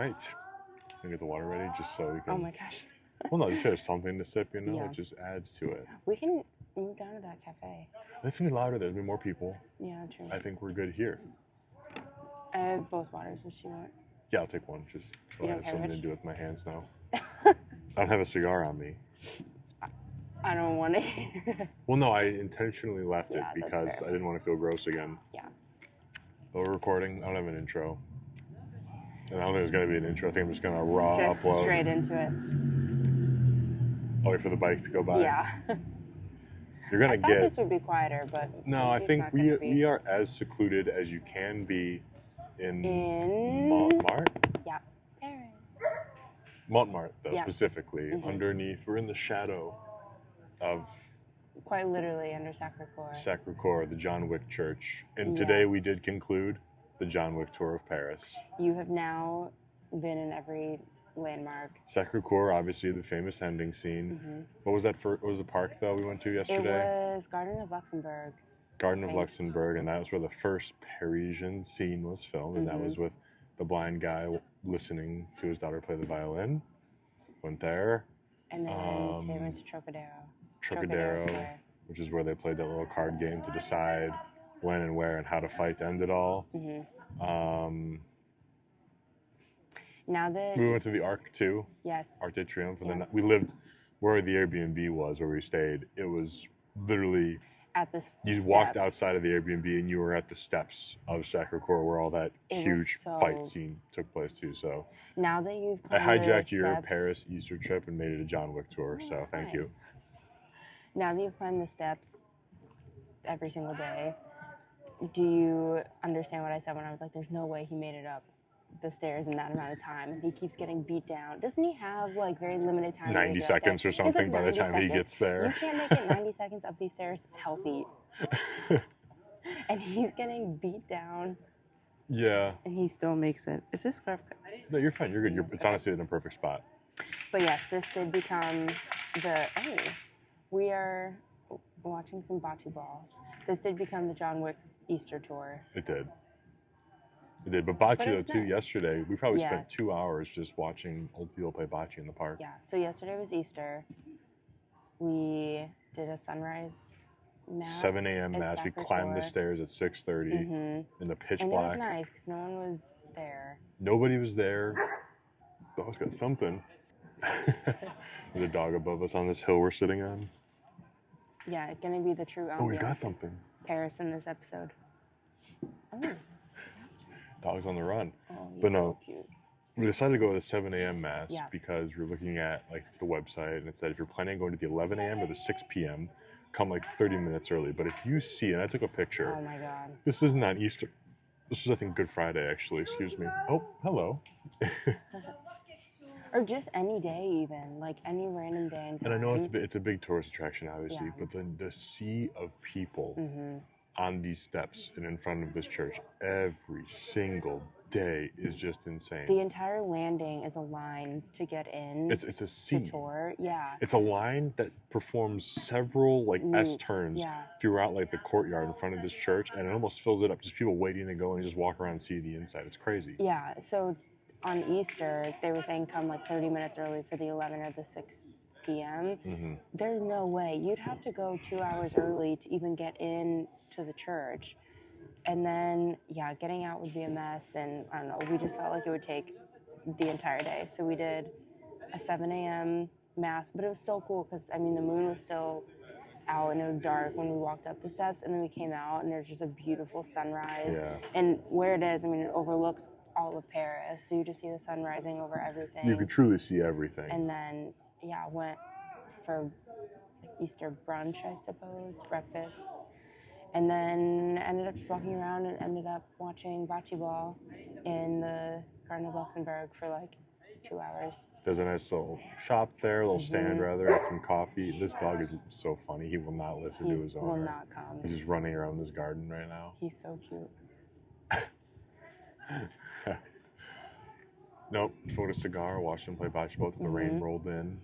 right. Can get the water ready just so we can. Oh my gosh. Well, no, just have something to sip, you know? Yeah. It just adds to it. We can move down to that cafe. It's going to be louder. There's going to be more people. Yeah, true. I think we're good here. I have both waters. What do you want? Yeah, I'll take one. Just so I have something to do with my hands now. I don't have a cigar on me. I don't want to. Well, no, I intentionally left it Yeah, that's because fair. I didn't want to feel gross again. Yeah. But we're recording. I don't have an intro. And I don't think there's going to be an intro. I think I'm just going to raw Just upload. straight into it. I'll wait for the bike to go by. Yeah. You're going to I thought get... this would be quieter, but No, I it's think not gonna be. we are as secluded as you can be in Montmartre? Montmartre? Yeah. Paris. Montmartre, though, Yeah. specifically. Mhm. Underneath, we're in the shadow of Quite literally under Sacré-Coeur. Sacré-Coeur, the John Wick church. And today we Yes. did conclude the John Wick tour of Paris. You have now been in every landmark. Sacré-Coeur, obviously the famous ending scene. Mm-hmm. What was that? What was the park though we went to yesterday? It was Garden of Luxembourg. Garden of think. Luxembourg, and that was where the first Parisian scene was filmed, and that was with the blind guy listening to his daughter play the violin. Went there. And then today we went to Trocadero. Trocadero, which is where they played that little card game to decide when and where and how to fight to end it all. Mm-hmm. Now that We went to the Arc too. yes, Arc de Triomphe, and Yeah. then we lived where the Airbnb was, where we stayed. It was literally at this you walked outside of the Airbnb and you were at the steps of Sacré-Coeur, where all that It was huge so- fight scene took place too. So Now that you've I climbed the hijacked your steps- Paris Easter trip and made it a John Wick tour. Oh, So that's thank fine. you. Now that you've climbed the steps every single day, do you understand what I said when I was like, "There's no way he made it up the stairs in that amount of time"? And he keeps getting beat down. Doesn't he have like very limited time? to 90 make it up there? seconds or He has, like, something by the 90 time he seconds. gets there. You can't make it 90 seconds up these stairs healthy. And he's getting beat down, Yeah. and he still makes it. Is this scarf? No, you're fine. You're good. It's honestly in a perfect spot. But yes, this did become we are watching some bocce ball. This did become the John Wick Easter tour. It did. It did. But bocce, But it though, was too, nice. yesterday, we probably spent Yes. 2 hours just watching old people play bocce in the park. Yeah, so yesterday was Easter. We did a sunrise mass. 7 a.m. at mass. We climbed the Sacré-Coeur. stairs at 6:30 Mm-hmm. in the pitch And black. it was nice because no one was there. Nobody was there. Dog's got something. There's a dog above us on this hill we're sitting on. Yeah, it's gonna be the true Oh, he's ambiance got of something. Paris in this episode. Oh, Dog's on the run. he's But no. so cute. We decided to go to the 7 a.m. mass Yeah. because we were looking at like the website and it said if you're planning on going to the 11 a.m. or the 6 p.m., come like 30 minutes early. But if you see, and I took a picture, Oh my god. this isn't on Easter. This is, I think, Good Friday, actually. Excuse me. Oh, hello. Or just any day, even like any random day. And And I know it's a big tourist attraction, obviously, Yeah. but then the sea of people Mm-hmm. on these steps and in front of this church every single day is just insane. The entire landing is a line to get in. It's a to scene. tour. Yeah. It's a line that performs several like S Loops, turns yeah. throughout like the courtyard in front of this church, and it almost fills it up. Just people waiting to go and just walk around and see the inside. It's crazy. Yeah. So on Easter, they were saying come like 30 minutes early for the 11 or the 6 p.m. Mm-hmm. There's no way. You'd have to go 2 hours early to even get in to the church. And then, yeah, getting out would be a mess. And I don't know, we just felt like it would take the entire day. So we did a 7 a.m. mass, but it was so cool because, I mean, the moon was still out and it was dark when we walked up the steps. And then we came out and there's just a beautiful sunrise. Yeah. And where it is, I mean, it overlooks all of Paris. So you just see the sun rising over everything. You could truly see everything. And then, yeah, went for like Easter brunch, I suppose, breakfast. And then ended up just walking around and ended up watching bocce ball in the Garden of Luxembourg for like 2 hours. There's a nice little shop there, a little stand Mm-hmm. rather, and some coffee. This dog is so funny. He will not listen to his He owner. will not come. He's just running around this garden right now. He's so cute. Nope. Smoked a cigar, watched him play bocce ball till the rain rolled in.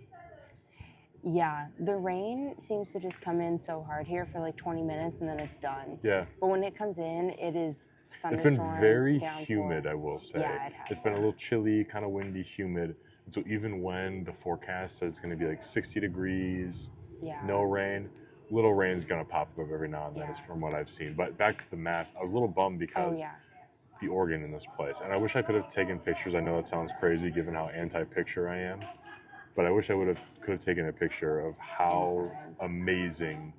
Yeah, the rain seems to just come in so hard here for like 20 minutes and then it's done. Yeah. But when it comes in, it is It's been thunderstorm, very downpour. humid, I will say. Yeah, it has It's been a been. little chilly, kind of windy, humid. And so even when the forecast says it's going to be like 60 degrees, Yeah. no rain, little rain's going to pop up every now and then, Yeah. is from what I've seen. But back to the mass, I was a little bummed Oh because yeah. the organ in this place. And I wish I could have taken pictures. I know that sounds crazy given how anti-picture I am. But I wish I could have taken a picture of how Inside. amazing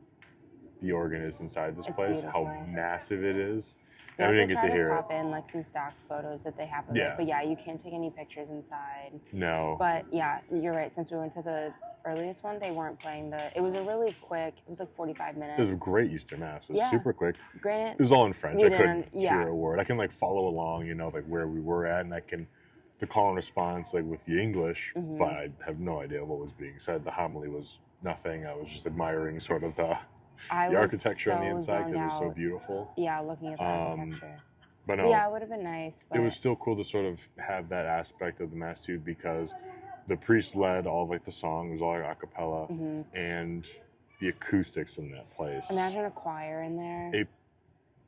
the organ is inside this place, beautiful. how massive it is. We And we also didn't try get to hear pop in like some stock photos that they have of Yeah. it. But yeah, you can't take any pictures inside. No. But yeah, you're right. Since we went to the earliest one, they weren't playing it was a really quick, it was like 45 minutes. It was a great Easter Mass. It was Yeah. super quick. Granted, It was all in French. we I couldn't didn't- yeah. hear a word. I can like follow along, you know, like where we were at, and I can the call and response like with the English, Mhm. but I have no idea what was being said. The homily was nothing. I was just admiring sort of the architecture on the inside because it was so beautiful. Yeah, looking at the architecture. But But no, yeah, it would have been nice. But it was still cool to sort of have that aspect of the Mass too, because the priest led all of like the song, it was all like a cappella, Mhm. and the acoustics in that place. Imagine a choir in there.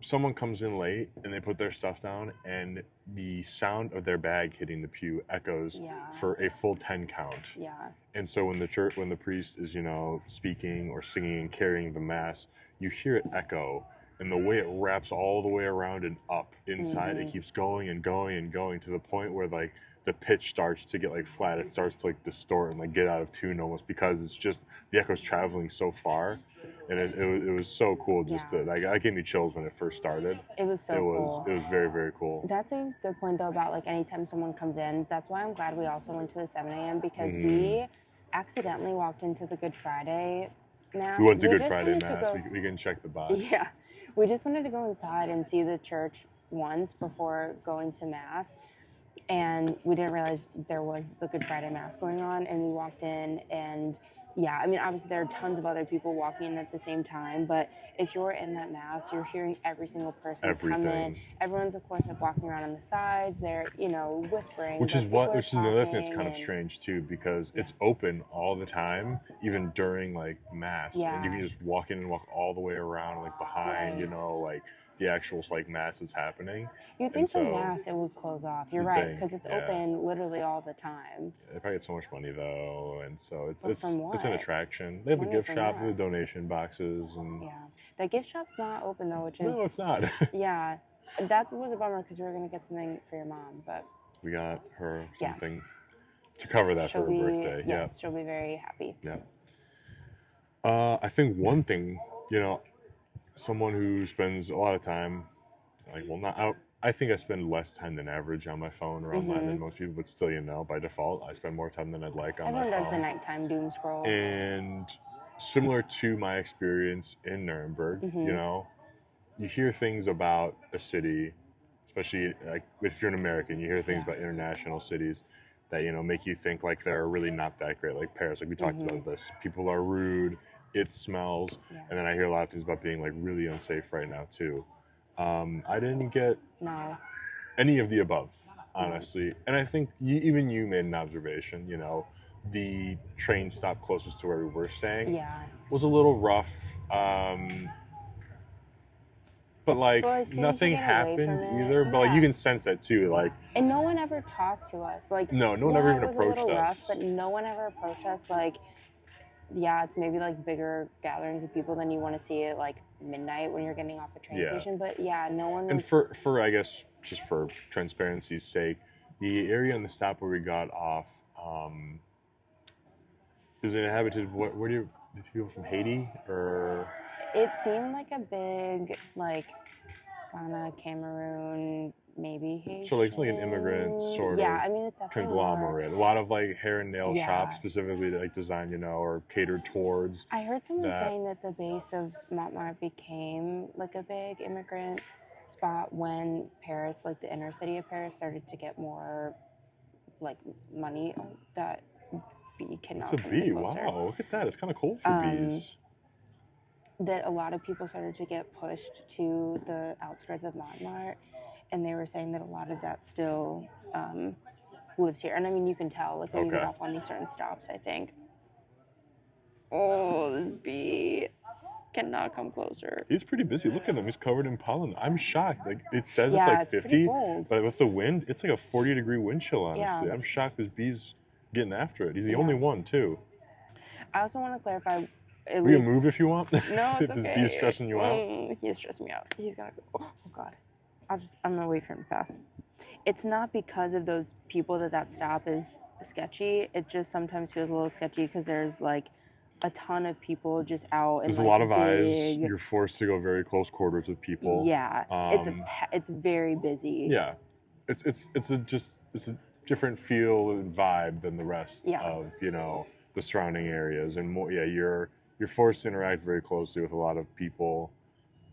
Someone comes in late and they put their stuff down, and the sound of their bag hitting the pew echoes Yeah. for a full 10 count. Yeah. And so when the priest is, you know, speaking or singing and carrying the Mass, you hear it echo, and the way it wraps all the way around and up inside, Mhm. it keeps going and going and going to the point where like the pitch starts to get like flat. It starts to like distort and like get out of tune almost, because it's just the echo's traveling so far. And it was so cool just Yeah. to like, it gave me chills when it first started. It was so cool. It was very, very cool. That's a good point though about like anytime someone comes in. That's why I'm glad we also went to the 7 a.m. because Mhm. we accidentally walked into the Good Friday Mass. We went to Good just Friday wanted to Mass. go We can check the box. Yeah. We just wanted to go inside and see the church once before going to Mass. And we didn't realize there was the Good Friday Mass going on. And we walked in and yeah, I mean, obviously there are tons of other people walking in at the same time, but if you're in that Mass, you're hearing every single person come in. Everything. Everyone's, of course, like walking around on the sides. They're, you know, whispering. Which but is people are another thing that's talking kind of and- strange too, because it's open all the time, even during like Mass. And you Yeah. can just walk in and walk all the way around, like behind, Right. you know, like the actual like Mass is happening. You'd think so- for Mass it would close off. You're You'd right, think, because it's yeah. open literally all the time. They probably get so much money though, and so But it's from an what? attraction. They have a Money gift from shop what? with donation boxes, and Yeah. The gift shop's not open though, which is no, it's not. yeah. That was a bummer because we were gonna get something for your mom, but We got her Yeah. something to cover that she'll for her be birthday. yes, she'll be very happy. Yeah. I think one thing, you know, someone who spends a lot of time, like, well, I think I spend less time than average on my phone or online than most people, but still, you know, by default, I spend more time than I'd like on Everyone my does phone. the nighttime doom scroll. And similar to my experience in Nuremberg, you know, you hear things about a city, especially like if you're an American, you hear things about international cities that, you know, make you think like they're really not that great, like Paris. Like we talked about this. People are rude, it smells, Yeah. and then I hear a lot of things about being like really unsafe right now too. I didn't get No. any of the above, honestly. And I think even you made an observation, you know, the train stop closest to where we were staying Yeah. was a little rough. But like Well, as soon as you nothing get away happened from it, either. But like you yeah. can sense that too. Like And no one ever talked to us. Like no one ever even it was approached a little rough, us. but no one ever approached us. Like, yeah, it's maybe like bigger gatherings of people than you want to see at like midnight when you're getting off a train Yeah. station. But yeah, no one was. And for I guess just for transparency's sake, the area in the stop where we got off is it inhabited. Where do people from Haiti or? It seemed like a big like Ghana, Cameroon, maybe Haitian. So like it's like an immigrant sort Yeah, of I mean it's definitely more- conglomerate. A lot of like hair and nail Yeah. shops specifically like designed, you know, or catered towards. I heard someone that. saying that the base of Montmartre became like a big immigrant spot when Paris, like the inner city of Paris, started to get more like money that bee cannot It's a come any bee. closer. Wow, look at that. It's kind of cold for bees. That a lot of people started to get pushed to the outskirts of Montmartre, and they were saying that a lot of that still lives here. And I mean, you can tell, like when you get Okay. off on these certain stops, I think. Oh, this bee. cannot come closer. He's pretty busy. Look at him. He's covered in pollen. I'm shocked. Like, it says it's Yeah, like it's pretty 50, cold. but with the wind, it's like a 40-degree wind chill, honestly. Yeah. I'm shocked this bee's getting after it. He's the Yeah. only one, too. I also want to clarify, at We least... can move if you want. No, if it's okay. this bee's stressing you out. He's stressing me out. He's gonna go. Oh, God. I'm gonna wait for him to pass. It's not because of those people that stop is sketchy. It just sometimes feels a little sketchy because there's like a ton of people just out. There's like, a lot of eyes. big... You're forced to go very close quarters with people. Yeah, it's very busy. Yeah, it's a different feel and vibe than the rest of the surrounding areas, and more. Yeah, you're forced to interact very closely with a lot of people,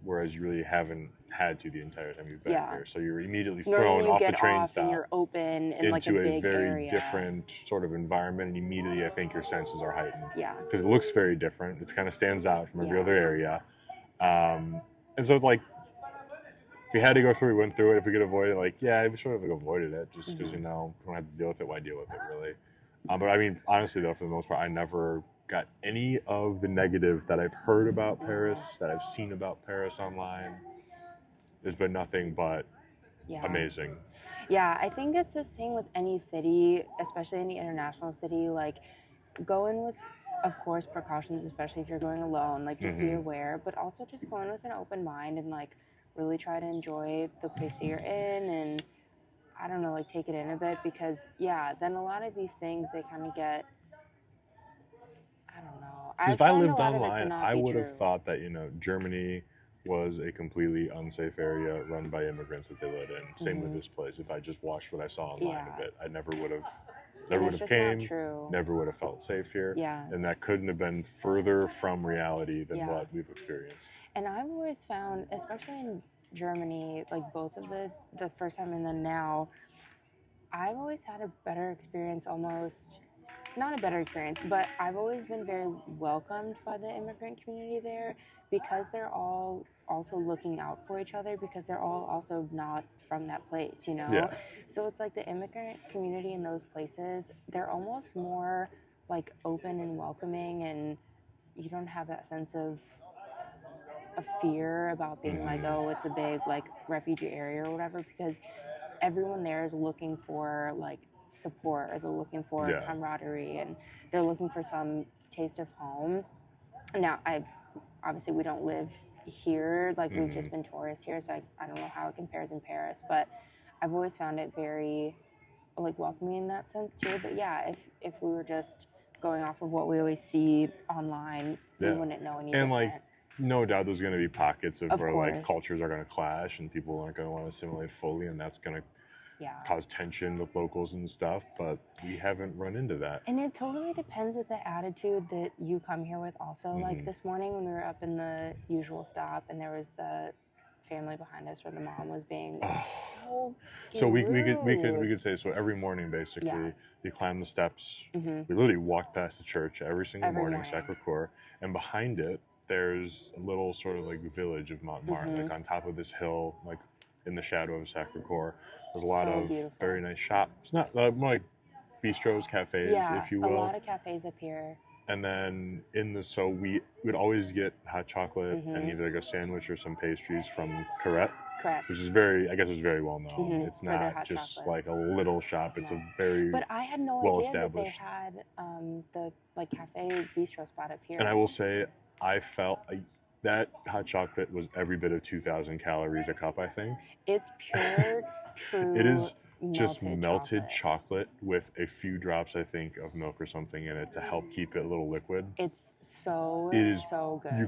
whereas you really haven't had to the entire time you've been here. So you're immediately thrown off the train stop and you're open in like a into big very area. different sort of environment, and immediately I think your senses are heightened. Yeah, because it looks very different. It kind of stands out from every other area, and so like if we had to go through, we went through it. If we could avoid it, like we sort of avoided it just because we don't have to deal with it. Why deal with it really? But I mean, honestly though, for the most part, I never got any of the negative that I've heard about Paris, that I've seen about Paris online. There's been nothing but amazing. Yeah, I think it's the same with any city, especially any international city. Like, go in with, of course, precautions, especially if you're going alone. Like, just be aware, but also just go in with an open mind and like really try to enjoy the place that you're in, and I don't know, like take it in a bit, because then a lot of these things they kind of get, I don't know. If I lived online, I would have thought that Germany was a completely unsafe area run by immigrants that they lived in. Same with this place. If I just watched what I saw online a bit, I never would have came, never would have felt safe here. Yeah. And that couldn't have been further from reality than what we've experienced. And I've always found, especially in Germany, like both of the first time and then now, I've always had a better experience, almost not a better experience, but I've always been very welcomed by the immigrant community there, because they're all also looking out for each other, because they're all also not from that place, Yeah. So it's like the immigrant community in those places, they're almost more like open and welcoming, and you don't have that sense of fear about being like, oh, it's a big like refugee area or whatever, because everyone there is looking for like support, or they're looking for camaraderie, and they're looking for some taste of home. Now, obviously we don't live here, like we've just been tourists here, so I don't know how it compares in Paris, but I've always found it very like welcoming in that sense too. But if we were just going off of what we always see online, we wouldn't know any different. Like, no doubt there's going to be pockets of where like cultures are going to clash and people aren't going to want to assimilate fully, and that's going to cause tension with locals and stuff, but we haven't run into that. And it totally depends with the attitude that you come here with also. Like this morning when we were up in the usual stop, and there was the family behind us where the mom was being so we could say, so every morning basically you climb the steps. We literally walk past the church every single morning, Sacré-Coeur, and behind it there's a little sort of like village of Montmartre, like on top of this hill, like in the shadow of Sacré-Coeur. There's a lot of very nice shops, not more like bistros, cafes, if you will. A lot of cafes up here. And then we would always get hot chocolate and either like a sandwich or some pastries from Correct. Which is very well known. It's not just chocolate. Like a little shop. It's a very But I had no idea that they had the like cafe bistro spot up here. And I will say, I felt like that hot chocolate was every bit of 2,000 calories a cup, I think. It's pure, true. It is just melted chocolate with a few drops, I think, of milk or something in it to help keep it a little liquid. It's so good.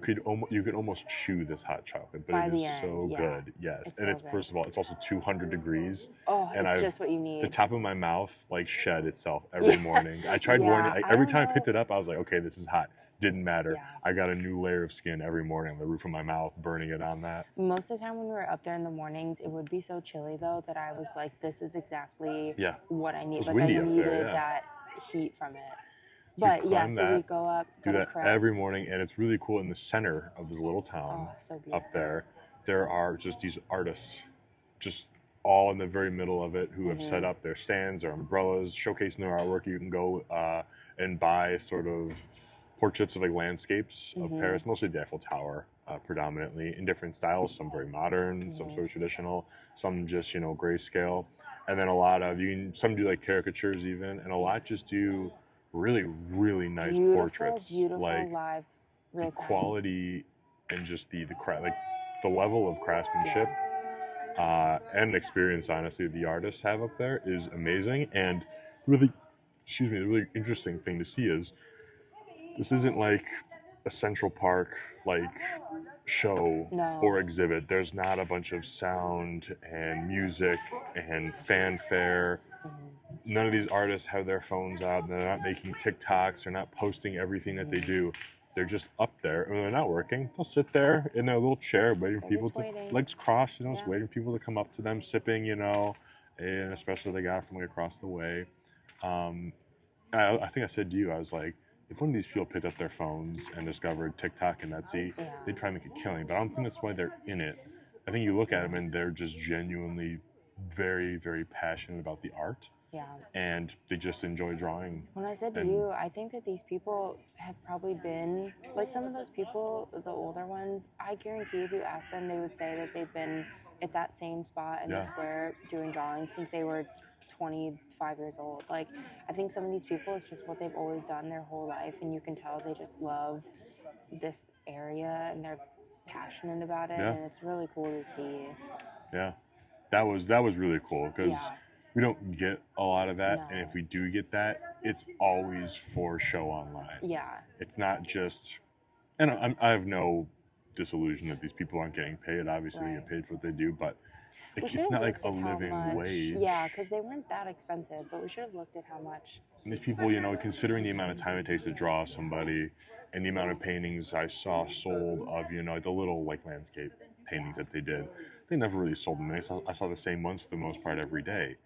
You could almost chew this hot chocolate, but it is so good. Yes, and it's first of all, it's also 200 degrees. Oh, it's just what you need. The top of my mouth like shed itself every morning. I tried warning. Every time I picked it up, I was like, okay, this is hot. Didn't matter. I got a new layer of skin every morning on the roof of my mouth, burning it on that. Most of the time when we were up there in the mornings, it would be so chilly though that I was like, this is exactly what I need. It was like windy I needed up there, that heat from it. But so we go up, do that every morning, and it's really cool. In the center of this little town up there are just these artists, just all in the very middle of it, who have set up their stands or umbrellas, showcasing their artwork. You can go and buy sort of portraits of like landscapes of Paris, mostly the Eiffel Tower, predominantly in different styles. Some very modern, some sort of traditional, some just grayscale, and then a lot of some do like caricatures even, and a lot just do really really nice portraits. Beautiful, like live, real the time. quality and just the like the level of craftsmanship and experience, honestly, the artists have up there is amazing. And really, the really interesting thing to see is this isn't like a Central Park like show or exhibit. There's not a bunch of sound and music and fanfare. None of these artists have their phones out. They're not making TikToks. They're not posting everything that they do. They're just up there. When they're not working, they'll sit there in their little chair waiting for people to, legs crossed, just waiting for people to come up to them, sipping, an espresso they got from like across the way. I think I said to you, I was like, if one of these people picked up their phones and discovered TikTok and Etsy, they'd probably make a killing. But I don't think that's why they're in it. I think you look at them and they're just genuinely very, very passionate about the art. Yeah. And they just enjoy drawing. When I said to you, I think that these people have probably been, like some of those people, the older ones, I guarantee if you ask them, they would say that they've been at that same spot in the square doing drawings since they were 25 years old. Like, I think some of these people, it's just what they've always done their whole life, and you can tell they just love this area and they're passionate about it, and it's really cool to see. Yeah, that was really cool because we don't get a lot of that, and if we do get that, it's always for show online. Yeah, it's not just, and I have no disillusion that these people aren't getting paid. Obviously, they get paid for what they do, but it's not like a living wage. Yeah, because they weren't that expensive, but we should have looked at how much. And these people, considering the amount of time it takes to draw somebody and the amount of paintings I saw sold of, the little like landscape paintings that they did, they never really sold them. I saw the same ones for the most part every day.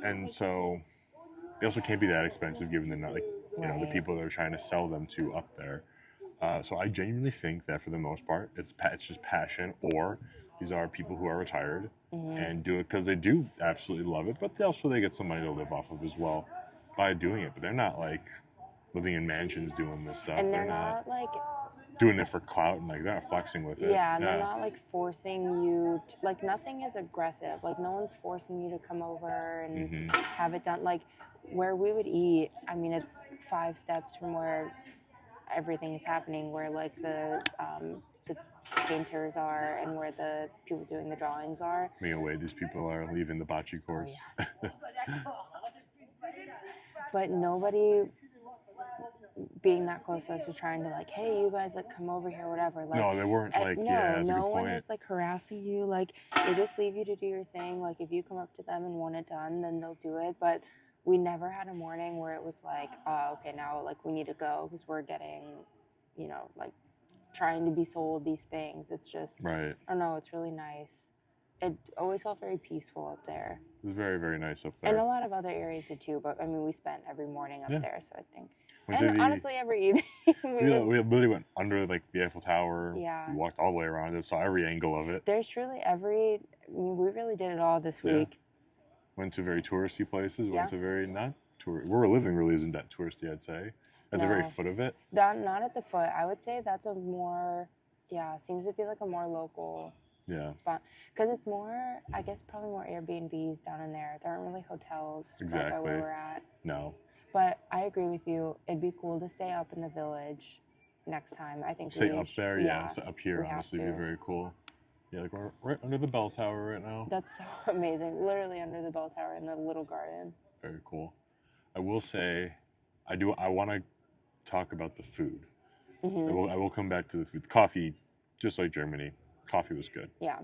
And so they also can't be that expensive given the the people that are trying to sell them to up there. So I genuinely think that for the most part, it's just passion, or these are people who are retired and do it because they do absolutely love it, but they get some money to live off of as well by doing it. But they're not like living in mansions doing this stuff. And they're not like doing it for clout and like they're not flexing with it. Yeah, and they're not like forcing you to, like nothing is aggressive. Like no one's forcing you to come over and have it done. Like where we would eat, I mean, it's 5 steps from where everything is happening, where like the painters are and where the people doing the drawings are. Way these people are leaving the bocce course. Oh, yeah. But nobody being that close to us was trying to like, hey, you guys like come over here, whatever. Like, no, they weren't like, that's a good no one point. is like harassing you. Like they just leave you to do your thing. Like if you come up to them and want it done, then they'll do it. But we never had a morning where it was like, oh, okay, now like we need to go because we're getting, like trying to be sold these things. It's just, right. I don't know, it's really nice. It always felt very peaceful up there. It was very, very nice up there. And a lot of other areas did too, but I mean, we spent every morning up there, so I think. And honestly, every evening. we literally went under like the Eiffel Tower. Yeah. We walked all the way around it, saw every angle of it. There's truly we really did it all this week. Went to very touristy places, went to very not tourist. Where we're living really isn't that touristy, I'd say. At the very foot of it. Not at the foot. I would say that's a more, seems to be like a more local spot. Because it's more, I guess, probably more Airbnbs down in there. There aren't really hotels right by where we're at. No. But I agree with you. It'd be cool to stay up in the village next time. I think stay up there, so up here, we honestly, would be very cool. Yeah, like we're right under the bell tower right now. That's so amazing. Literally under the bell tower in the little garden. Very cool. I will say, I want to talk about the food. I will come back to the food. Coffee, just like Germany, coffee was good. Yeah.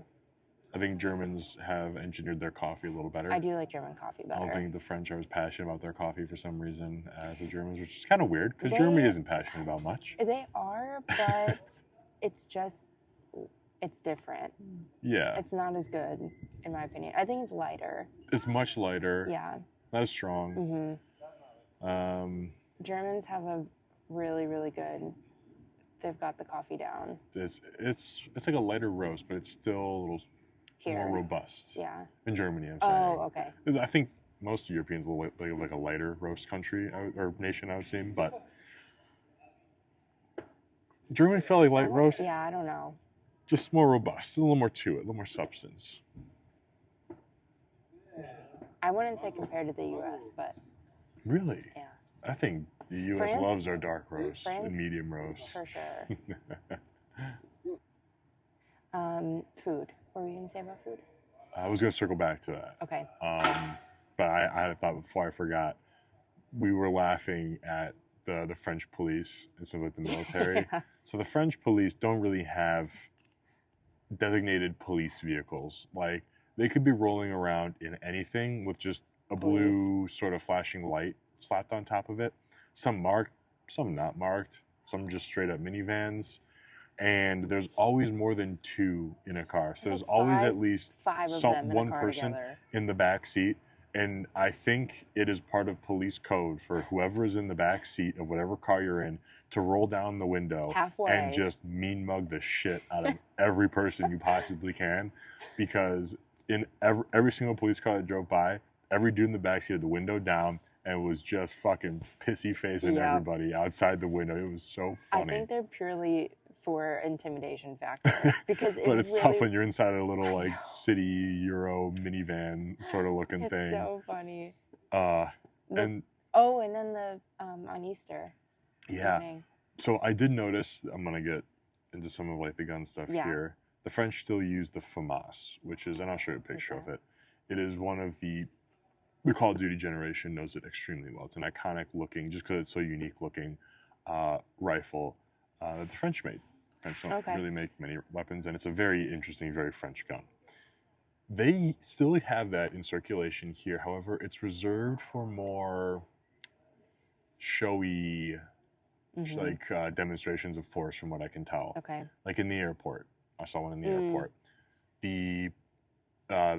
I think Germans have engineered their coffee a little better. I do like German coffee better. I don't think the French are as passionate about their coffee for some reason as the Germans, which is kind of weird because Germany isn't passionate about much. They are, but it's different. Yeah. It's not as good, in my opinion. I think it's lighter. It's much lighter. Yeah. Not as strong. Germans have a really, really good. They've got the coffee down. It's like a lighter roast, but it's still a little more robust. Yeah. In Germany, I'm saying. Oh, okay. I think most Europeans are like a lighter roast country or nation, I would say. But German Philly light roast, Yeah, I don't know. just more robust, a little more to it, a little more substance. Maybe. I wouldn't say compared to the U.S., but Really? yeah. I think the U.S. France? loves our dark roast and France? medium roast. For sure. Food. What were you going to say about food? I was going to circle back to that. Okay. But I had a thought before I forgot. We were laughing at the French police and stuff like the military. Yeah. So the French police don't really have designated police vehicles. Like, they could be rolling around in anything with just a blue sort of flashing light slapped on top of it. Some marked, some not marked, some just straight up minivans. And there's always more than two in a car. So there's always at least five of them in one a car person together. in the back seat. And I think it is part of police code for whoever is in the back seat of whatever car you're in to roll down the window halfway and just mean mug the shit out of every person you possibly can. Because in every single police car that drove by, every dude in the back seat had the window down and was just fucking pissy facing everybody outside the window. It was so funny. I think they're purely for intimidation factor because but it's really tough when you're inside a little like city Euro minivan sort of looking thing. It's so funny. And then the on Easter. Yeah. Morning. So I did notice. I'm gonna get into some of like the gun stuff here. The French still use the FAMAS, which is, and I'll show you a picture of it. It is one of the Call of Duty generation knows it extremely well. It's an iconic looking, just because it's so unique looking, rifle that the French made. French don't really make many weapons, and it's a very interesting, very French gun. They still have that in circulation here. However, it's reserved for more showy, like demonstrations of force, from what I can tell. Okay. Like in the airport, I saw one in the airport. The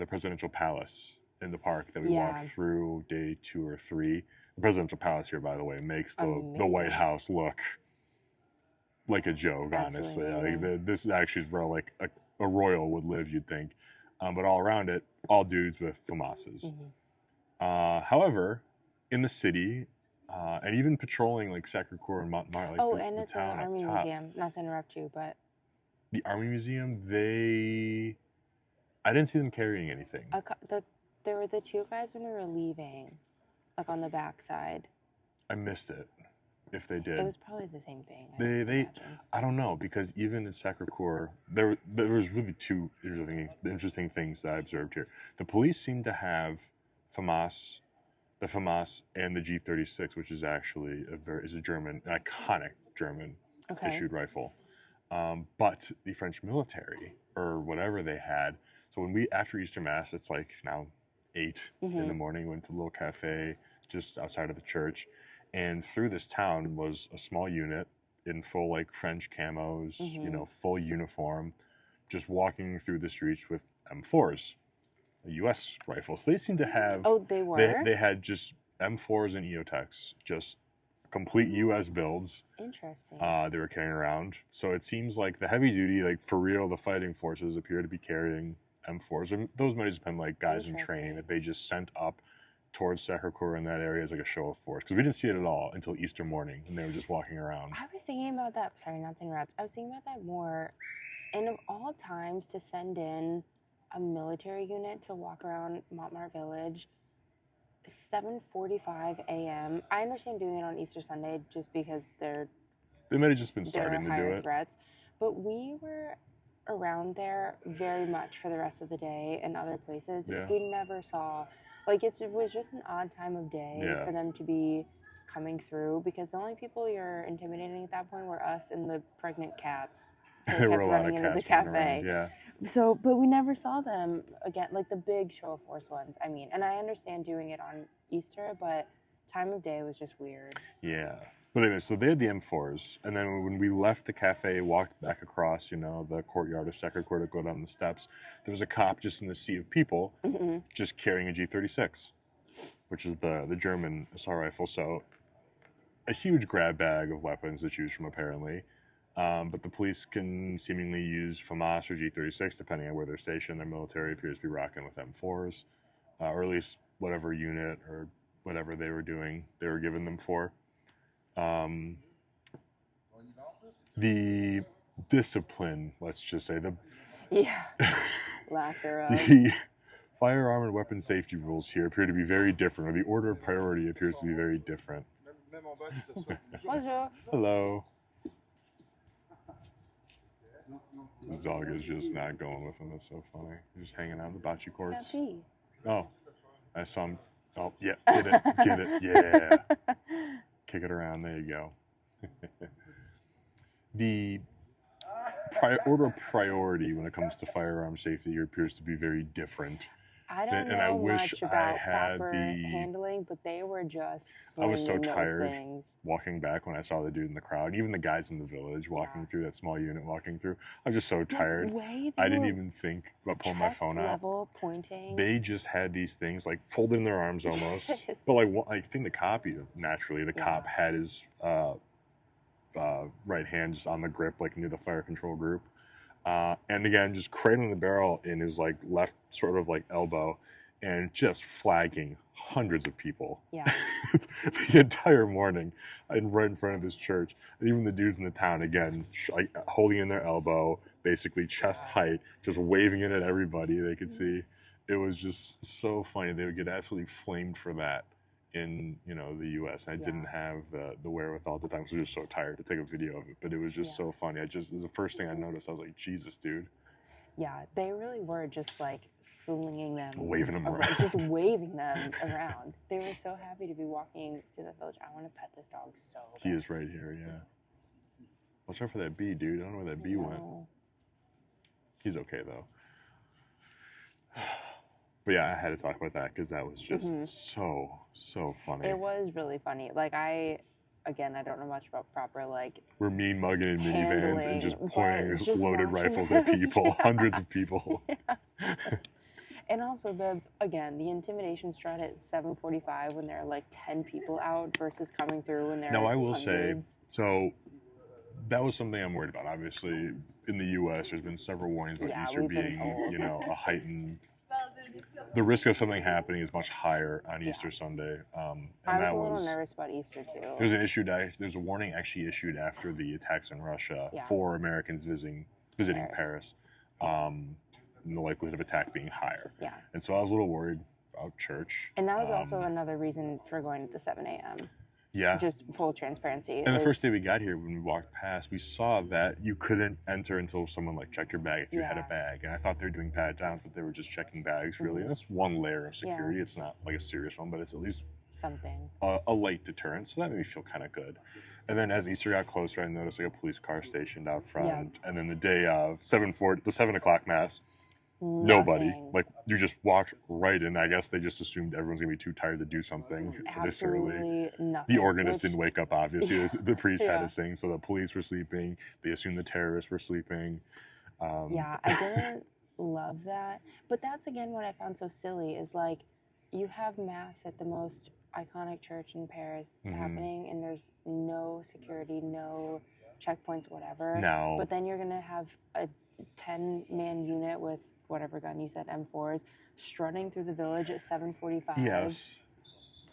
presidential palace in the park that we walked through day 2 or 3. The presidential palace here, by the way, makes the White House look like a joke, honestly. Like, this actually is where like a royal would live, you'd think. But all around it, all dudes with FAMASs. However, in the city, and even patrolling like Sacré-Coeur and Montmartre, like and it's an Army Museum. Not to interrupt you, but the Army Museum, I didn't see them carrying anything. There were the two guys when we were leaving, like on the back side. I missed it. If they did, it was probably the same thing. I don't know, because even in Sacré-Coeur, there was really two interesting things that I observed here. The police seem to have FAMAS, the FAMAS, and the G36, which is actually an iconic German issued rifle. But the French military, or whatever they had, so when after Easter Mass, it's like now 8 in the morning, went to a little cafe just outside of the church. And through this town was a small unit in full like French camos, full uniform, just walking through the streets with M4s, U.S. rifles. They seem to have. Oh, they were. They had just M4s and EOTechs, just complete U.S. builds. Interesting. They were carrying around. So it seems like the heavy duty, like for real, the fighting forces appear to be carrying M4s. And those might have just been like guys in training that they just sent up towards Sacré-Coeur in that area as like a show of force, because we didn't see it at all until Easter morning, and they were just walking around. I was thinking about that. Sorry, not to interrupt. I was thinking about that more. And of all times to send in a military unit to walk around Montmartre Village, 7:45 a.m. I understand doing it on Easter Sunday just because they might have just been starting to do it. Threats, but we were around there very much for the rest of the day and other places. Yeah. We never saw. Like, it was just an odd time of day for them to be coming through, because the only people you're intimidating at that point were us and the pregnant cats that kept running into the cafe. So, but we never saw them again, like the big show of force ones. I mean, and I understand doing it on Easter, but time of day was just weird. Yeah. But anyway, so they had the M4s, and then when we left the cafe, walked back across, the courtyard of Sacré-Coeur to go down the steps, there was a cop just in the sea of people, just carrying a G36, which is the German assault rifle. So a huge grab bag of weapons to choose from, apparently. But the police can seemingly use FAMAS or G36, depending on where they're stationed. Their military appears to be rocking with M4s, or at least whatever unit or whatever they were doing, they were giving them for. the discipline, let's just say, Yeah. Laughter of. the firearm and weapon safety rules here appear to be very different, or the order of priority appears to be very different. Bonjour. Hello. This dog is just not going with him. That's so funny. He's just hanging out in the bocce courts. Happy. Oh, I saw him. Oh, yeah, get it, yeah. Kick it around. There you go. The order of priority when it comes to firearm safety here appears to be very different. I don't know and I wish much about I had proper the handling, but they were just I was so slinging those tired things. walking back when I saw the dude in the crowd, even the guys in the village walking through, that small unit walking through. I was just so tired. I didn't even think about pulling my phone out. Level pointing. They just had these things like folded in their arms almost. Yes. But like I think the cop, naturally, the cop had his right hand just on the grip, like near the fire control group. And again, just cradling the barrel in his like left sort of like elbow and just flagging hundreds of people. Yeah. The entire morning right in front of this church. And even the dudes in the town, again, like holding in their elbow, basically chest height, just waving it at everybody they could see. It was just so funny. They would get absolutely flamed for that in the U.S. I didn't have the wherewithal at the time, so I was just so tired to take a video of it. But it was just so funny. It was the first thing I noticed. I was like, Jesus, dude. Yeah, they really were just like slinging them, waving them around, just waving them around. They were so happy to be walking through the village. I want to pet this dog so bad. He is right here, yeah. Watch out for that bee, dude. I don't know where that bee went. He's okay though. But yeah, I had to talk about that because that was just so funny. It was really funny. Like Again, I don't know much about proper we're mean mugging in minivans and just pointing loaded rifles at people, hundreds of people. Yeah. And also the intimidation strut at 7:45 when there are like 10 people out versus coming through when there are Now I will hundreds. say, so that was something I'm worried about. Obviously, in the U.S., there's been several warnings about Easter being, a heightened. The risk of something happening is much higher on Easter Sunday. And I was a little nervous about Easter too. There's a warning actually issued after the attacks in Russia for Americans visiting Paris. And the likelihood of attack being higher. Yeah. And so I was a little worried about church. And that was also another reason for going at the 7 a.m. Yeah. Just full transparency. And the first day we got here, when we walked past, we saw that you couldn't enter until someone checked your bag if you had a bag. And I thought they were doing pat downs, but they were just checking bags, really. And that's one layer of security. Yeah. It's not like a serious one, but it's at least something. A light deterrent. So that made me feel kind of good. And then as Easter got closer, I noticed a police car stationed out front. Yeah. And then the day of the 7 o'clock mass, nobody. You just walked right in. I guess they just assumed everyone's gonna be too tired to do something this early. Nothing. The organist didn't wake up, obviously. The priest had to sing, so the police were sleeping. They assumed the terrorists were sleeping. I didn't love that. But that's again what I found so silly is you have mass at the most iconic church in Paris happening, and there's no security, no checkpoints, whatever. No. But then you're gonna have a 10-man unit with whatever gun you said, M4s, strutting through the village at 7:45. Yes.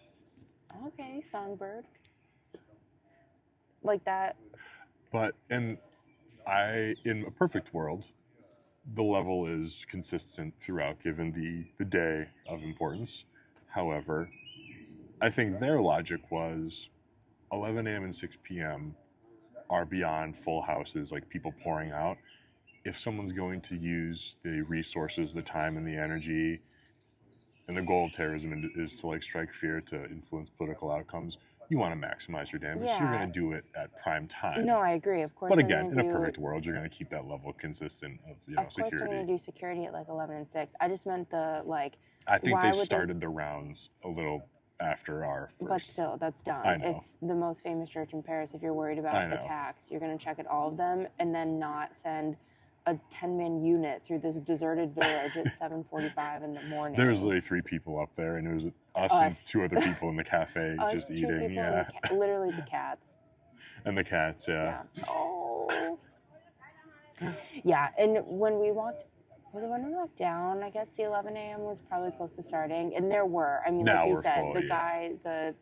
Okay, songbird. Like that. But in a perfect world, the level is consistent throughout, given the day of importance. However, I think their logic was 11 a.m. and 6 p.m. are beyond full houses, people pouring out. If someone's going to use the resources, the time, and the energy, and the goal of terrorism is to strike fear to influence political outcomes, you want to maximize your damage. Yeah. So you're going to do it at prime time. No, I agree. Of course. But again, in a perfect world, you're going to keep that level consistent of security. Of course, you're going to do security at 11 and 6. I just meant I think they started the rounds a little after our first. But still, that's done. I know. It's the most famous church in Paris. If you're worried about attacks, you're going to check at all of them and then not send a 10-man unit through this deserted village at 7:45 in the morning. There was literally 3 people up there, and it was us and 2 other people in the cafe just eating. Yeah, literally the cats. And the cats, yeah. Oh. Yeah, and when we walked down, I guess the 11 a.m. was probably close to starting, and there were. I mean, now like you said, full, the guy, the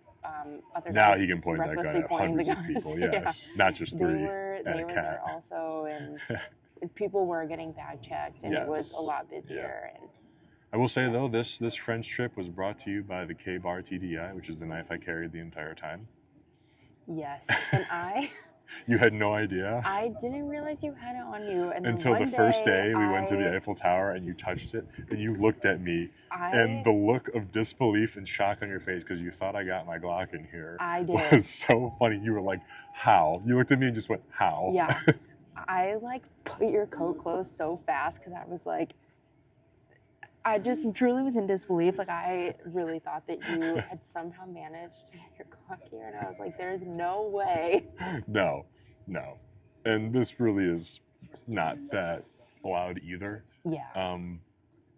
other now guy he can point that guy at hundreds of people. Yes, not just 3. there, And they a were cat. there also, and people were getting bag checked, and it was Yes. a lot busier. And I will say though, this French trip was brought to you by the Ka-Bar TDI, which is the knife I carried the entire time. yes, and You had no idea I didn't realize you had it on you, and then until one the first day we I, went to the Eiffel Tower and you touched it and you looked at me and the look of disbelief and shock on your face because you thought I got my Glock in here I did. was so funny. You were like, "How?" You looked at me and just went, "How?" Yeah, I like put your coat closed so fast because I was like, I just truly was in disbelief. Like, I really thought that you had somehow managed to get your Glock here, and I was like, there's no way. No. And this really is not that allowed either. Yeah.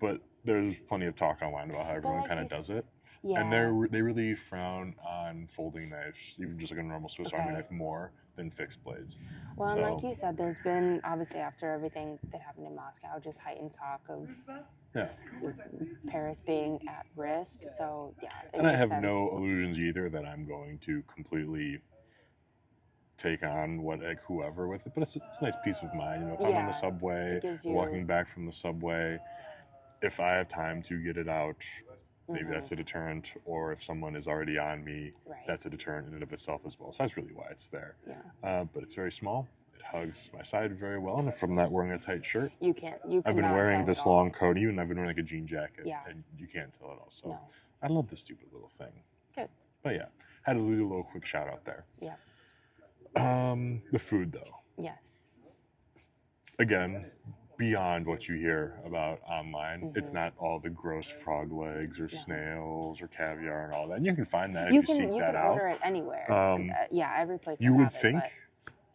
But there's plenty of talk online about how everyone like kind of does it. Yeah. And they really frown on folding knives, even just like a normal Swiss Army knife, more than fixed blades. Well, and like you said, there's been, obviously, after everything that happened in Moscow, just heightened talk of Paris being at risk. So, yeah. And I have no illusions either that I'm going to completely take on whoever with it, but it's a nice peace of mind. You know, if I'm on the subway, walking back from the subway, if I have time to get it out, maybe that's a deterrent, or if someone is already on me, that's a deterrent in and of itself as well. So that's really why it's there. Yeah. But it's very small. It hugs my side very well, and if I'm not wearing a tight shirt, I've been wearing this long coat, and I've been wearing like a jean jacket, and you can't tell it all. So I love this stupid little thing. Good. But yeah, had to do a little quick shout out there. Yeah. The food though. Yes. Again, beyond what you hear about online, it's not all the gross frog legs or snails or caviar and all that. And you can find that if you seek that out. You can order it anywhere. Every place. You would think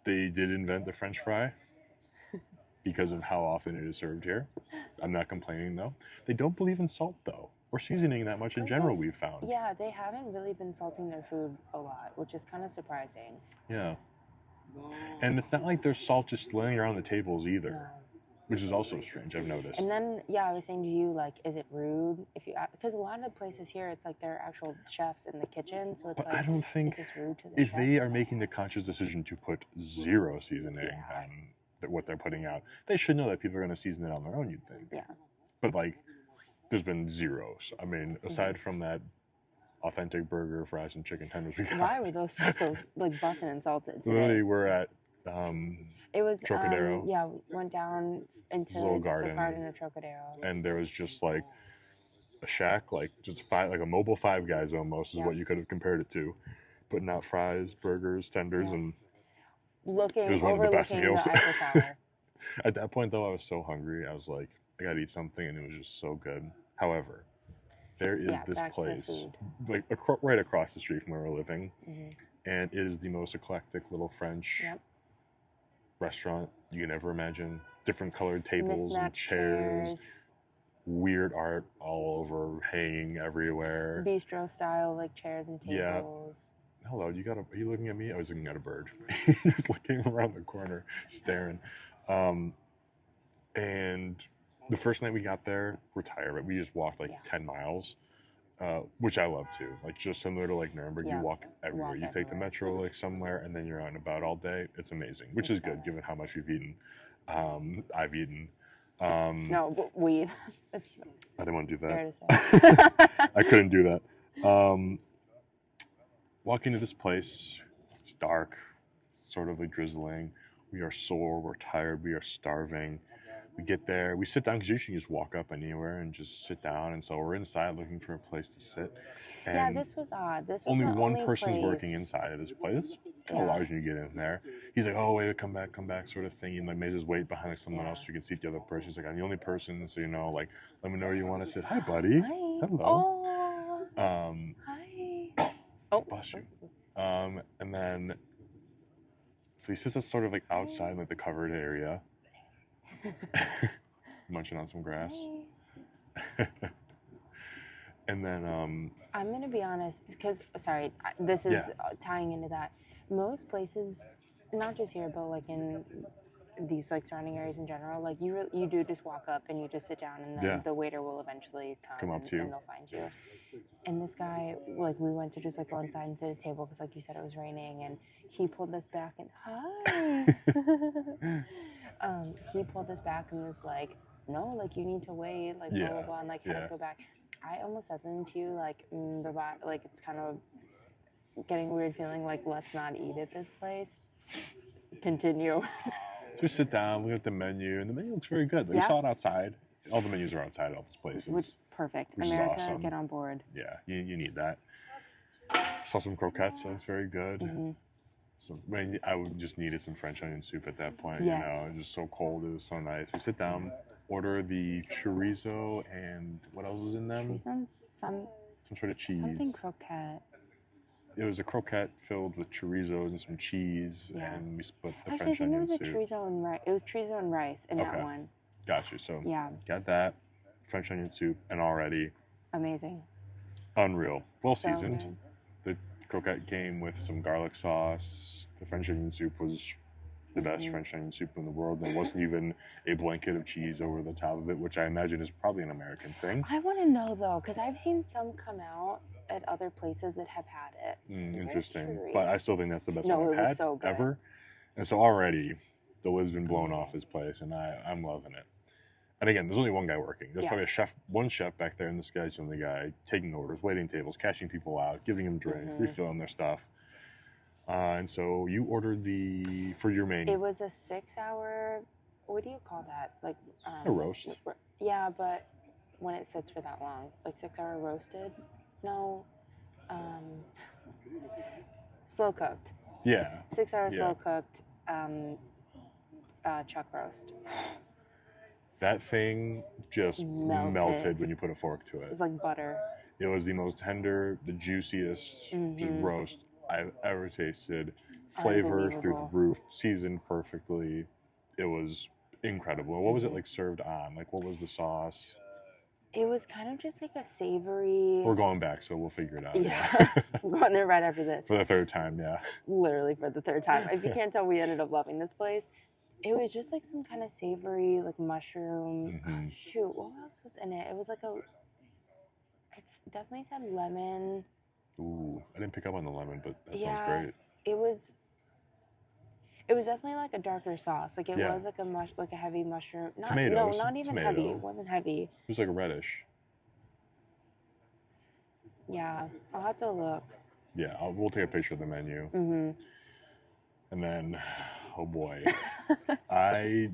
they did invent the French fry because of how often it is served here. I'm not complaining though. They don't believe in salt though, or seasoning that much in general, we've found. Yeah, they haven't really been salting their food a lot, which is kind of surprising. Yeah. And it's not like there's salt just laying around the tables either. No. Which is also strange, I've noticed. And then, I was saying to you, like, is it rude if you, because a lot of the places here, it's like they're actual chefs in the kitchen, so it's but like, I don't think, is this rude to the if chef? they are making the conscious decision to put zero seasoning on what they're putting out, they should know that people are going to season it on their own, you'd think. Yeah. But, like, there's been zeros. I mean, aside from that authentic burger, fries, and chicken tenders we got. Why were those so, like, busted and salted today? Literally, we're at it was Trocadero. Went down into little the garden of Trocadero. And there was just, like, a shack, like, just like a mobile Five Guys almost is what you could have compared it to. Putting out fries, burgers, tenders, and it was one of the best meals. The Eiffel Tower. At that point, though, I was so hungry. I was like, I gotta eat something, and it was just so good. However, there is this place, like right across the street from where we're living, and it is the most eclectic little French restaurant you can ever imagine. Different colored tables and chairs, weird art all over, hanging everywhere. Bistro style, like chairs and tables. Yeah. Hello, are you looking at me? I was looking at a bird. Just looking around the corner, staring. And the first night we got there, we're tired, but we just walked like 10 miles, which I love too. Like just similar to like Nuremberg, you walk everywhere. You take the metro like somewhere, and then you're out and about all day. It's amazing, which is good given how much we've eaten. I've eaten. No, weed. I didn't want to do that. Fair to say. I couldn't do that. Walking to this place, it's dark, sort of like drizzling. We are sore, we're tired, we are starving. We get there, we sit down because usually you just walk up anywhere and just sit down. And so we're inside looking for a place to sit. And this was odd. This was only the one only person's place. working inside of this place. It's kind of large when you get in there. He's like, "Oh, wait, come back," sort of thing. He like makes his wait behind like someone else so you can seat the other person. He's like, "I'm the only person, so like, let me know where you want to sit." Hi, buddy. Hi. Hello. Oh. Hi. Oh. Bless you. And then, so he sits sort of like outside, like the covered area, munching on some grass. And then, I'm going to be honest, because, sorry, this is tying into that. Most places, not just here, but like in these like surrounding areas in general, like you do just walk up and you just sit down, and then the waiter will eventually come up to you, and they'll find you. And this guy, like, we went to just like go inside and sit at a table because, like you said, it was raining, and he pulled us back and he pulled us back and was like, no, like you need to wait, like blah blah blah, and like had us go back. I almost said something to you like, like it's kind of getting a weird feeling, like let's not eat at this place. Continue. Just sit down, look at the menu, and the menu looks very good. Like, you saw it outside. All the menus are outside at all these places. Which perfect. Which America, is awesome. get on board. Yeah, you need that. Saw some croquettes, that was very good. Mm-hmm. So I just needed some French onion soup at that point. Yes. You know, it was just so cold. It was so nice. We sit down, order the chorizo, and what else was in them? Chorizo, some sort of cheese. Something croquette. It was a croquette filled with chorizo and some cheese, and we split the Actually, French onion soup. I think it was chorizo and rice. It was chorizo and rice in that one. Got you. So yeah, got that French onion soup, and already amazing, unreal, well so seasoned. Good. The croquette came with some garlic sauce. The French onion soup was the best French onion soup in the world. There wasn't even a blanket of cheese over the top of it, which I imagine is probably an American thing. I want to know though, because I've seen some come out at other places that have had it. Interesting, but I still think that's the best one I've had so ever. And so already, the lid's been blown off this place, and I'm loving it. And again, there's only one guy working. There's probably one chef back there, and this guy's the only guy taking orders, waiting tables, cashing people out, giving them drinks, refilling their stuff. And so you ordered for your main. It was a 6-hour. What do you call that? Like a roast. Yeah, but when it sits for that long, like 6-hour roasted. No, slow cooked. Yeah. 6 hours slow cooked. Chuck roast. That thing just melted when you put a fork to it. It was like butter. It was the most tender, the juiciest just roast I've ever tasted. Flavor through the roof, seasoned perfectly. It was incredible. What was it like served on? Like, what was the sauce? It was kind of just like a savory. We're going back, so we'll figure it out. Yeah. I'm going there right after this. For the third time, Literally for the third time. If you can't tell, we ended up loving this place. It was just like some kind of savory, like mushroom. Shoot, what else was in it? It was like it's definitely said lemon. Ooh, I didn't pick up on the lemon, but that sounds great. It was definitely like a darker sauce. Like it was like a heavy mushroom. Tomatoes. No, not even heavy. It wasn't heavy. It was like a reddish. Yeah, I'll have to look. Yeah, we'll take a picture of the menu. And then, oh boy, I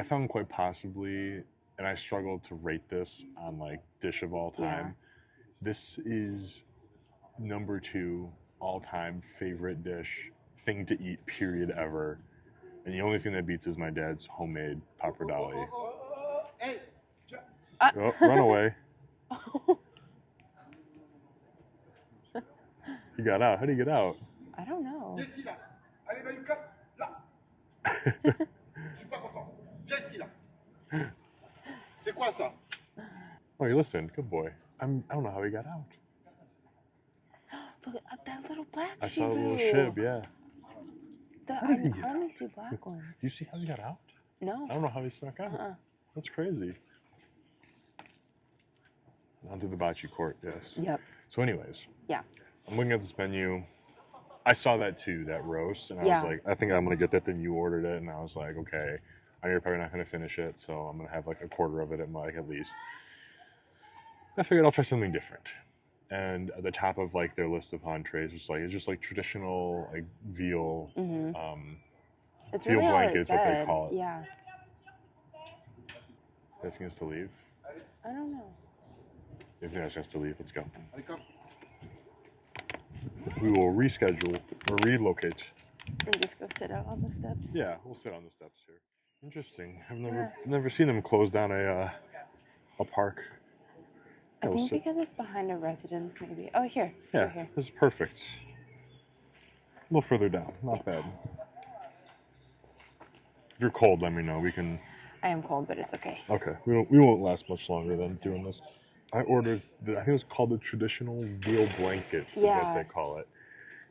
found quite possibly, and I struggled to rate this on like dish of all time. Yeah. This is number 2 all-time favorite thing to eat, period, ever. And the only thing that beats is my dad's homemade pappardelle. Oh, run away. You got out. How do you get out? I don't know. C'est quoi ça? Oh, you listened. Good boy. I don't know how he got out. Look at that little black I saw a little shib, yeah. I only see black ones. Do you see how he got out? No. I don't know how he snuck out. That's crazy. On to the bocce court, yes. Yep. So anyways. Yeah. I'm looking at this menu. I saw that too, that roast, and I was like, I think I'm going to get that. Then you ordered it, and I was like, okay, I know you're probably not going to finish it, so I'm going to have like a quarter of it at least. I figured I'll try something different. And at the top of like their list of entrees was like, it's just like traditional like veal, it's veal really blanket is what they call it. Yeah. Asking us to leave? I don't know. If you're asking us to leave, let's go. We will reschedule or relocate. And just go sit out on the steps. Yeah, we'll sit on the steps here. Interesting. I've never seen them close down a park. I think because it's behind a residence, maybe. Oh, here. It's right here. This is perfect. A little further down. Not bad. If you're cold, let me know. We can. I am cold, but it's okay. Okay. We won't last much longer than doing this. I ordered, I think it was called the traditional veal blanket, is what they call it.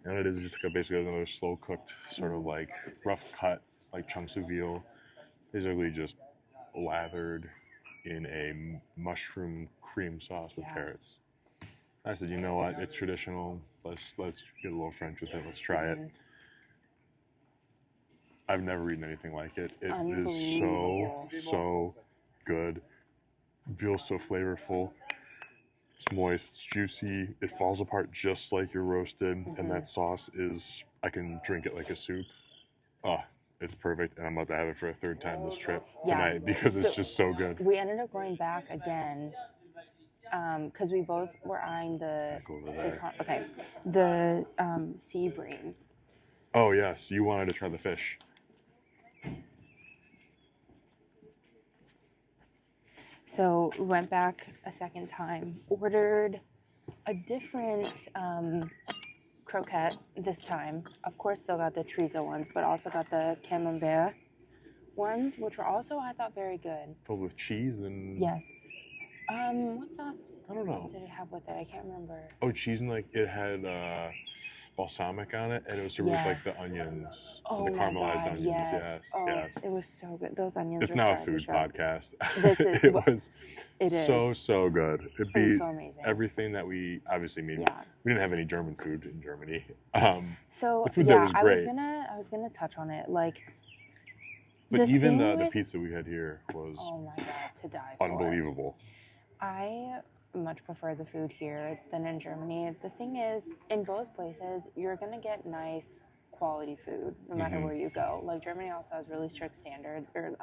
And it is just like basically another slow cooked, sort of like rough cut like chunks of veal, basically just lathered in a mushroom cream sauce with carrots. I said, you know what? It's traditional. Let's get a little French with it. Let's try it. I've never eaten anything like it. It is so good. Veal's so flavorful. It's moist. It's juicy. It falls apart just like you're roasted. And that sauce is, I can drink it like a soup. Oh, it's perfect. And I'm about to have it for a third time this trip tonight because it's just so good. We ended up going back again because we both were eyeing the sea bream. Oh yes, you wanted to try the fish. So we went back a second time, ordered a different croquette this time. Of course, still got the chorizo ones, but also got the camembert ones, which were also, I thought, very good. Filled with cheese and... Yes. What sauce? I don't know. Did it have with it? I can't remember. Oh, cheese and like it had balsamic on it, and it was served with like the onions, the caramelized onions. Yes. Oh, yes. It was so good. Those onions. It's now a food podcast. It was so good. It was so amazing. Everything that we obviously made. Yeah. We didn't have any German food in Germany. So the food there was great. I was gonna touch on it, like. But even the pizza we had here was to die for. Unbelievable. I much prefer the food here than in Germany. The thing is, in both places, you're going to get nice quality food no matter where you go. Like Germany also has really strict standards or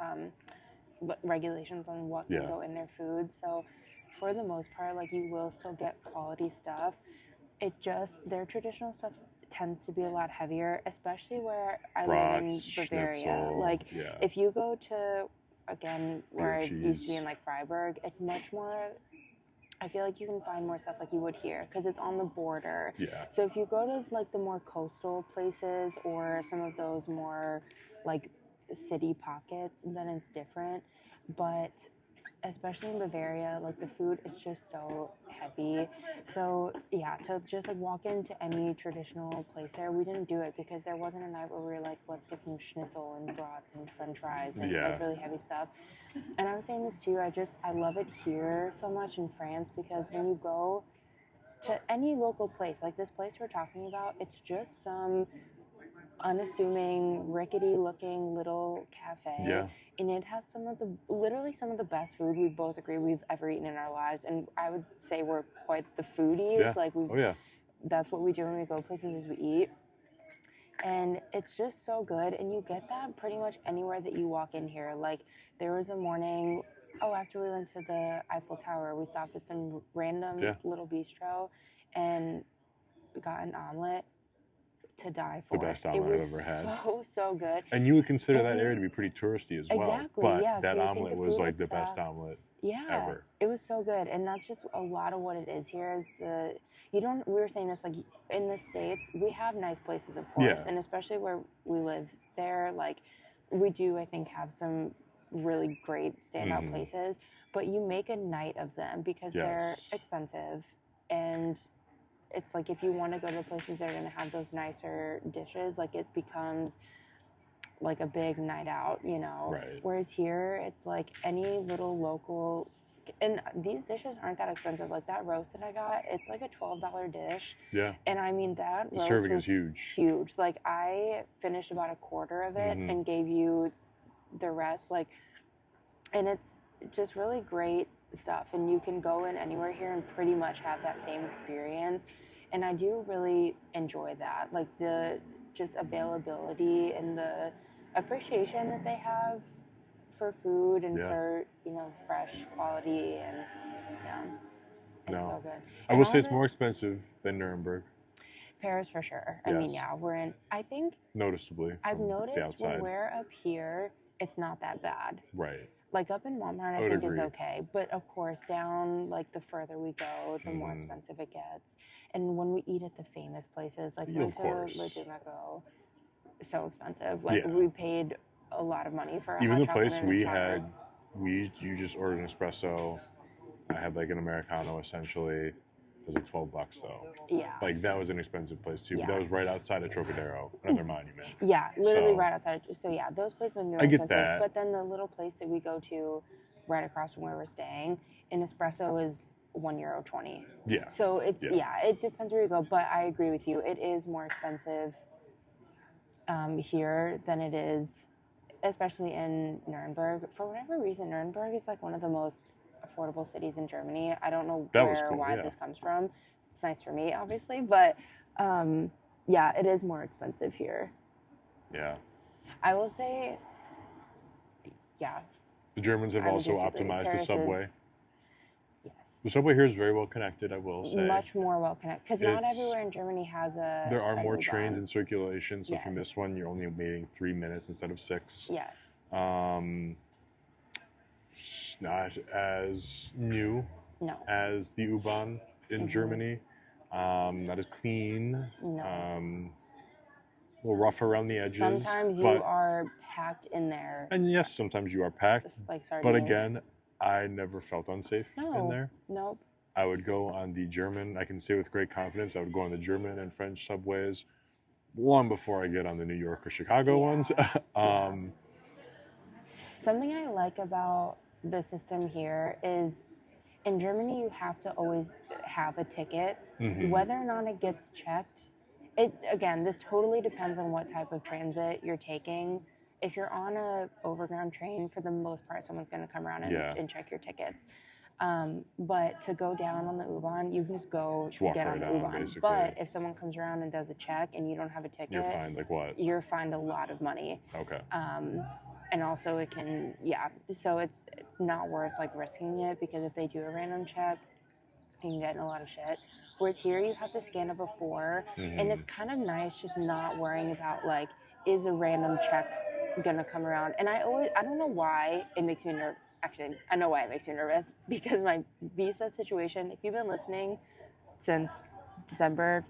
regulations on what can go in their food. So for the most part, like you will still get quality stuff. It just, their traditional stuff tends to be a lot heavier, especially where I live in Bavaria. Schnitzel, like if you go to, again, where I used to be in like Freiburg, it's much more, I feel like you can find more stuff like you would here because it's on the border. Yeah. So if you go to like the more coastal places or some of those more like city pockets, then it's different. But especially in Bavaria, like the food is just so heavy. So yeah, to just like walk into any traditional place there, we didn't do it because there wasn't a night where we were like, let's get some schnitzel and brats and french fries and like really heavy stuff. And I was saying this too, I love it here so much in France because when you go to any local place, like this place we're talking about, it's just some unassuming, rickety looking little cafe. Yeah. And it has literally some of the best food we both agree we've ever eaten in our lives. And I would say we're quite the foodies. Yeah. Like that's what we do when we go places is we eat. And it's just so good. And you get that pretty much anywhere that you walk in here. Like there was a morning, after we went to the Eiffel Tower, we stopped at some random little bistro and got an omelet. To die for. The best omelet I've ever had. So good. And you would consider that area to be pretty touristy as well. Exactly, but yeah. that so omelet was like the best omelet ever. It was so good. And that's just a lot of what it is here is we were saying this, like in the States, we have nice places, of course. And especially where we live there, like we do, I think, have some really great standout places. But you make a night of them because they're expensive and it's like if you want to go to places that are going to have those nicer dishes, like it becomes like a big night out, you know? Right. Whereas here, it's like any little local, and these dishes aren't that expensive. Like that roast that I got, it's like a $12 dish. Yeah. And I mean, that roast serving was is huge. Huge. Like I finished about a quarter of it and gave you the rest. Like, and it's just really great stuff, and you can go in anywhere here and pretty much have that same experience, and I do really enjoy that, like the just availability and the appreciation that they have for food and for fresh quality, and it's so good. I will say it's more expensive than Nuremberg. Paris for sure. I mean, we're in, I think noticeably I've noticed when we're up here, it's not that bad. Right. Like up in Montmartre, I think is okay. But of course, down like the further we go, the more expensive it gets. And when we eat at the famous places, like went to Le Dumago, so expensive. Like we paid a lot of money for even the place we had. You just ordered an espresso. I had like an Americano essentially. was like $12 though. Yeah. Like that was an expensive place too. Yeah. But that was right outside of Trocadero, another monument. Yeah, literally So- right outside. So yeah, those places are more I get expensive. that. But then the little place that we go to right across from where we're staying, an espresso is €1.20. Yeah. So it's it depends where you go. But I agree with you. It is more expensive here than it is, especially in Nuremberg. For whatever reason, Nuremberg is like one of the most affordable cities in Germany. I don't know why this comes from. It's nice for me, obviously, but yeah, it is more expensive here. Yeah. I will say, yeah. The Germans have also optimized the Paris subway. Yes. The subway here is very well connected, I will say. Much more well connected. Because not everywhere in Germany has There are more trains in circulation, so Yes. from this one, you're only waiting 3 minutes instead of 6. Yes. Not as new No. as the U-Bahn in Germany. Not as clean. No. A little rough around the edges. Sometimes you are packed in there. And yes, sometimes you are packed. Just like sardines. But again, I never felt unsafe in there. Nope. I would go on the German, I can say with great confidence, I would go on the German and French subways long before I get on the New York or Chicago ones. Something I like about the system here is in Germany, you have to always have a ticket. Whether or not it gets checked, this totally depends on what type of transit you're taking. If you're on a overground train, for the most part, someone's going to come around and check your tickets. But to go down on the U-Bahn, you can just get on the U-Bahn. Basically. But if someone comes around and does a check and you don't have a ticket, you're fined like what? You're fined a lot of money. Okay. And also it can, so it's not worth like risking it, because if they do a random check, you can get in a lot of shit. Whereas here you have to scan it before, and it's kind of nice just not worrying about like, is a random check gonna come around? And I don't know why it makes me nervous. Actually, I know why it makes me nervous, because my visa situation, if you've been listening since December,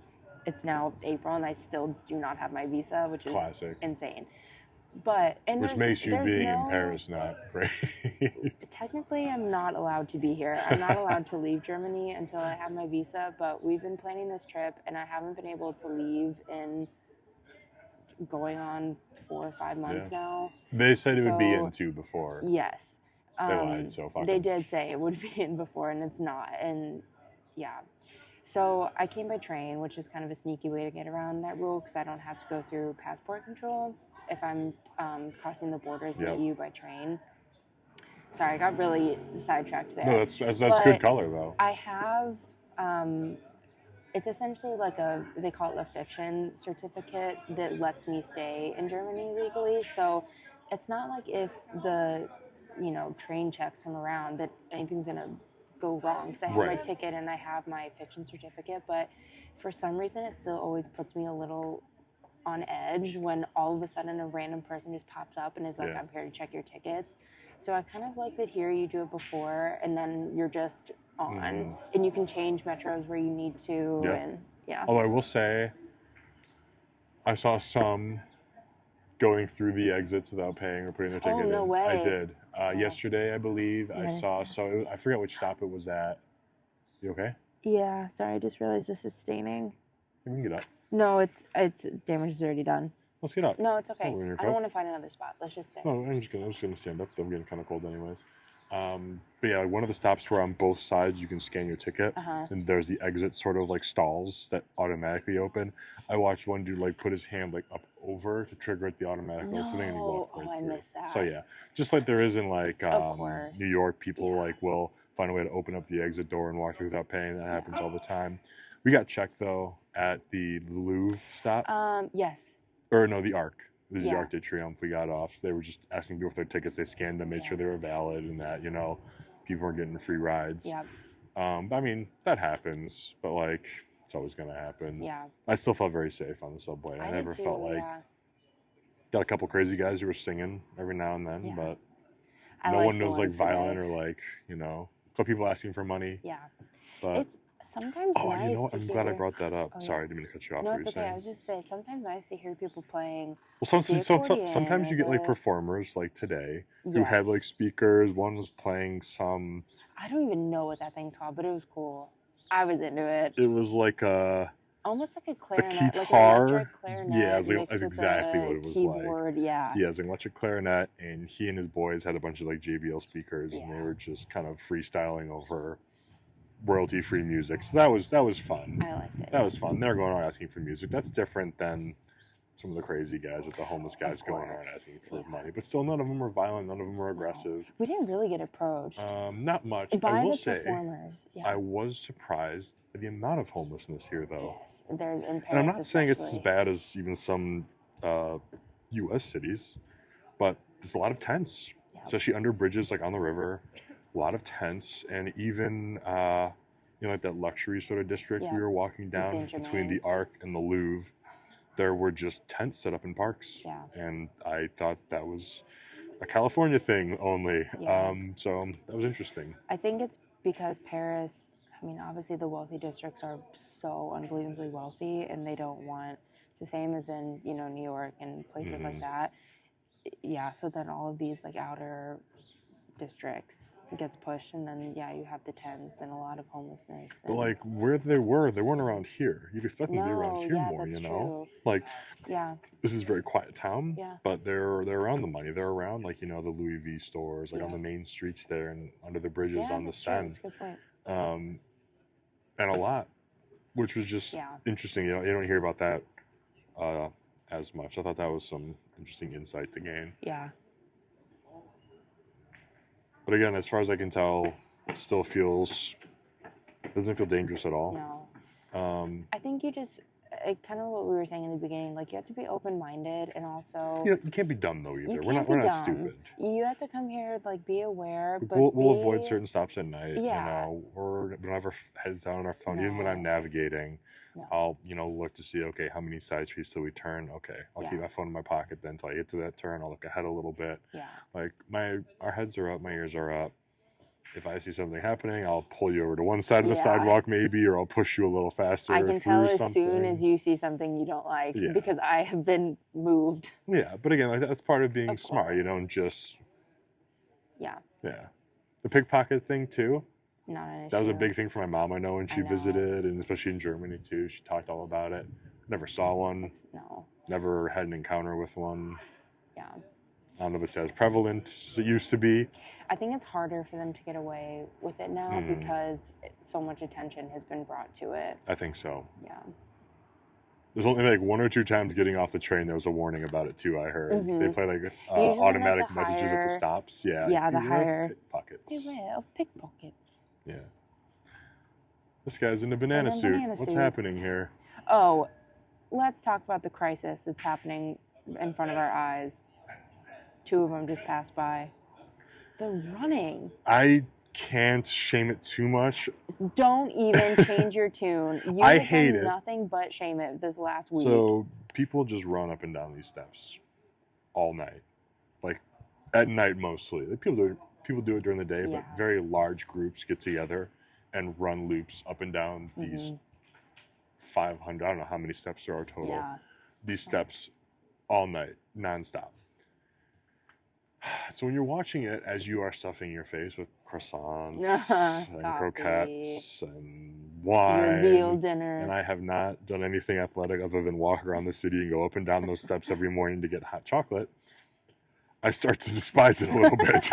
it's now April and I still do not have my visa, which is insane. Which makes you being in Paris not great. Technically, I'm not allowed to be here. I'm not allowed to leave Germany until I have my visa, but we've been planning this trip and I haven't been able to leave in going on 4 or 5 months now. They said it would be in 2 before. Yes. They lied, so fuck They them. did say it would be in before, and it's not. And yeah. So I came by train, which is kind of a sneaky way to get around that rule, because I don't have to go through passport control if I'm crossing the borders in the EU by train. Sorry, I got really sidetracked there. No, that's good color, though. I have, it's essentially like they call it a fiction certificate that lets me stay in Germany legally. So it's not like if the, train checks come around that anything's going to go wrong, because I have my ticket and I have my fiction certificate. But for some reason, it still always puts me a little on edge when all of a sudden a random person just pops up and is like, I'm here to check your tickets. So I kind of like that here you do it before and then you're just on, and you can change metros where you need to. And although I will say, I saw some going through the exits without paying or putting their ticket in. No way. I did. Yesterday, I believe, I saw, I forget which stop it was at. You okay? Yeah, sorry, I just realized this is staining. We can get up. No, it's damage is already done. Let's get up. No, it's okay. Oh, I don't want to find another spot. Let's just stay. No, I'm just gonna stand up. I'm getting kind of cold anyways. But yeah, one of the stops where on both sides you can scan your ticket, and there's the exit sort of like stalls that automatically open. I watched one dude like put his hand like up over to trigger it, the automatic opening, and he walked right through. I missed that. So yeah, just like there is in like New York, people like will find a way to open up the exit door and walk through without paying. That happens all the time. We got checked though at the Louvre stop. Yes. Or no, the Arc. This is the Arc de Triomphe. We got off. They were just asking people for their tickets. They scanned them, made sure they were valid, and that people weren't getting free rides. Yeah. But I mean, that happens. But like, it's always gonna happen. Yeah. I still felt very safe on the subway. I never felt like got a couple crazy guys who were singing every now and then, but no one was like violent or like people asking for money. Yeah. But it's sometimes nice. I'm glad I brought that up. Sorry, I didn't mean to cut you off. No, it's okay. I was just saying, sometimes nice to hear people playing. Well, sometimes you get like performers like today who had like speakers. One was playing some. I don't even know what that thing's called, but it was cool. I was into it. It was like Almost like a clarinet, guitar. like an electric clarinet. Yeah, it was like, mixed that's with exactly a what it was keyboard, like. yeah. Yeah, it was an electric clarinet, and he and his boys had a bunch of like JBL speakers, and they Yeah. were just kind of freestyling over royalty-free music. So that was fun. I liked it. That was fun. They were going around asking for music. That's different than some of the crazy guys with the homeless guys going around asking for money. But still, none of them were violent. None of them were aggressive. We didn't really get approached. Not much. By I will the say, performers. Yeah. I was surprised at the amount of homelessness here, though. Yes, there's in Paris. And I'm not saying it's as especially. bad as even some U.S. cities, but there's a lot of tents, especially under bridges, like on the river. A lot of tents, and even like that luxury sort of district we were walking down between the Arc and the Louvre. There were just tents set up in parks, and I thought that was a California thing only. Yeah. So that was interesting. I think it's because Paris, I mean, obviously the wealthy districts are so unbelievably wealthy, and they don't want, it's the same as in, New York and places like that. Yeah, so then all of these like outer districts gets pushed, and then you have the tents and a lot of homelessness. But like where they weren't around here. You'd expect them to be around here more, that's you know? True. Like, yeah, this is a very quiet town, Yeah. but they're around the money. They're around like the Louis V stores, like on the main streets there and under the bridges on the Seine. That's a good point. And a lot, which was just interesting. You don't hear about that as much. I thought that was some interesting insight to gain. Yeah. But again, as far as I can tell, it still doesn't feel dangerous at all. No. I think you just, kind of what we were saying in the beginning, like you have to be open-minded, and also you can't be dumb though either. We're not stupid. You have to come here, like, be aware. But we'll avoid certain stops at night. Yeah. Or we don't have our heads down on our phone. Even when I'm navigating, I'll look to see, okay, how many side streets till we turn. Okay, I'll keep my phone in my pocket then until I get to that turn. I'll look ahead a little bit. Yeah. Like our heads are up, my ears are up. If I see something happening, I'll pull you over to one side of the sidewalk maybe, or I'll push you a little faster. I can tell as soon as you see something you don't like, because I have been moved. Yeah, but again, like, that's part of being smart. You don't just... Yeah. Yeah. The pickpocket thing, too. Not an issue. That was a big thing for my mom, I know, when she visited, and especially in Germany, too. She talked all about it. Never saw one. No. Never had an encounter with one. Yeah. I don't know if it's as prevalent as it used to be. I think it's harder for them to get away with it now because so much attention has been brought to it. I think so. Yeah. There's only like one or two times getting off the train there was a warning about it too, I heard. They play like automatic messages at the stops. Yeah. Yeah, the higher pickpockets. Beware of pickpockets. Yeah. This guy's in a banana suit. What's happening here? Oh, let's talk about the crisis that's happening in front of our eyes. Two of them just passed by. They're running. I can't shame it too much. Don't even change your tune. I hate it. Nothing but shame it this last week. So people just run up and down these steps all night, like at night mostly. Like people do it during the day, but very large groups get together and run loops up and down these 500. I don't know how many steps there are total. Yeah. These steps all night, nonstop. So when you're watching it, as you are stuffing your face with croissants and croquettes and wine, reveal dinner, and I have not done anything athletic other than walk around the city and go up and down those steps every morning to get hot chocolate, I start to despise it a little bit.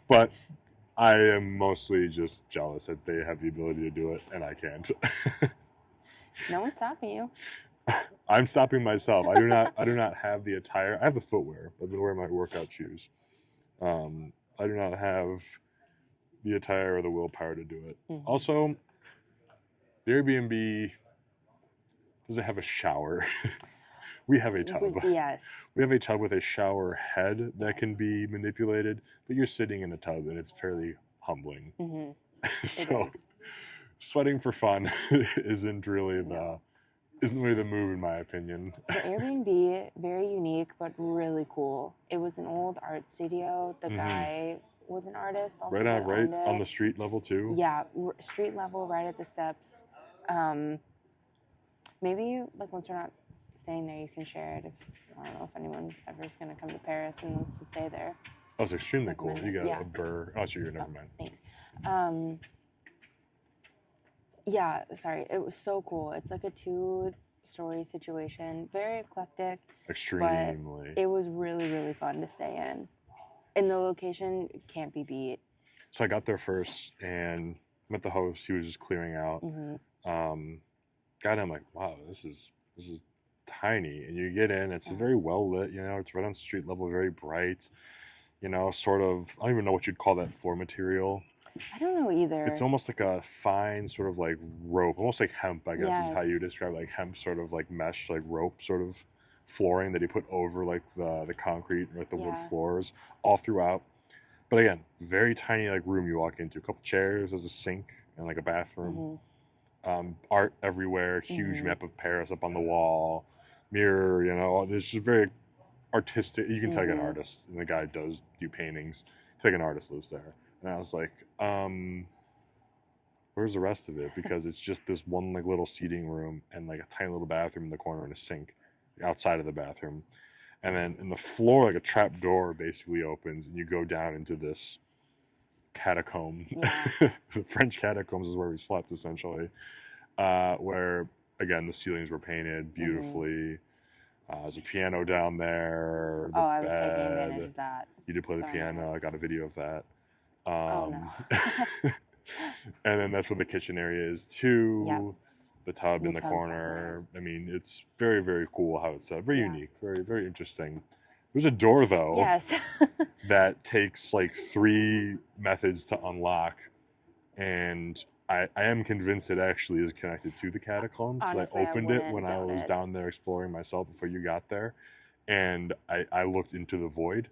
But I am mostly just jealous that they have the ability to do it and I can't. No one's stopping you. I'm stopping myself. I do not have the attire. I have the footwear. I've been wearing my workout shoes. I do not have the attire or the willpower to do it. Also, the Airbnb doesn't have a shower. We have a tub. Yes. We have a tub with a shower head that can be manipulated, but you're sitting in a tub and it's fairly humbling. So sweating for fun isn't really the move in my opinion. The Airbnb, very unique but really cool. It was an old art studio. The guy was an artist. Also right on the street level too. Yeah, street level, right at the steps. Maybe like once we're not staying there, you can share it. I don't know if anyone ever is going to come to Paris and wants to stay there. Oh, it's extremely cool. You got a burr. Oh, sure, never mind. Thanks. Yeah, sorry. It was so cool. It's like a 2-story situation, very eclectic, but Extremely. it was really, really fun to stay in. And the location can't be beat. So I got there first and met the host. He was just clearing out. Got in, I'm like, wow, this is tiny. And you get in, it's very well lit. You know, it's right on street level, very bright. You know, sort of. I don't even know what you'd call that floor material. I don't know either. It's almost like a fine sort of like rope, almost like hemp, I guess is how you describe it, like hemp sort of like mesh, like rope sort of flooring that he put over like the concrete, like the wood floors all throughout. But again, very tiny like room you walk into. A couple chairs, there's a sink and like a bathroom. Art everywhere, huge map of Paris up on the wall, mirror, you know, this is very artistic. You can tell like an artist, and the guy does do paintings. It's like an artist lives there. And I was like, where's the rest of it? Because it's just this one like little seating room and like a tiny little bathroom in the corner and a sink outside of the bathroom. And then in the floor, like a trap door basically opens and you go down into this catacomb. The French catacombs is where we slept essentially. Where again, the ceilings were painted beautifully. There's a piano down there. I was taking advantage of that. You did play the piano. Nice. I got a video of that. Oh no. And then that's where the kitchen area is too. The tub in the corner. I mean, it's very, very cool how it's set. Very unique. Very, very interesting. There's a door though. Yes. that takes like 3 methods to unlock, and I am convinced it actually is connected to the catacombs because I opened it when I was down there exploring myself before you got there, and I looked into the void,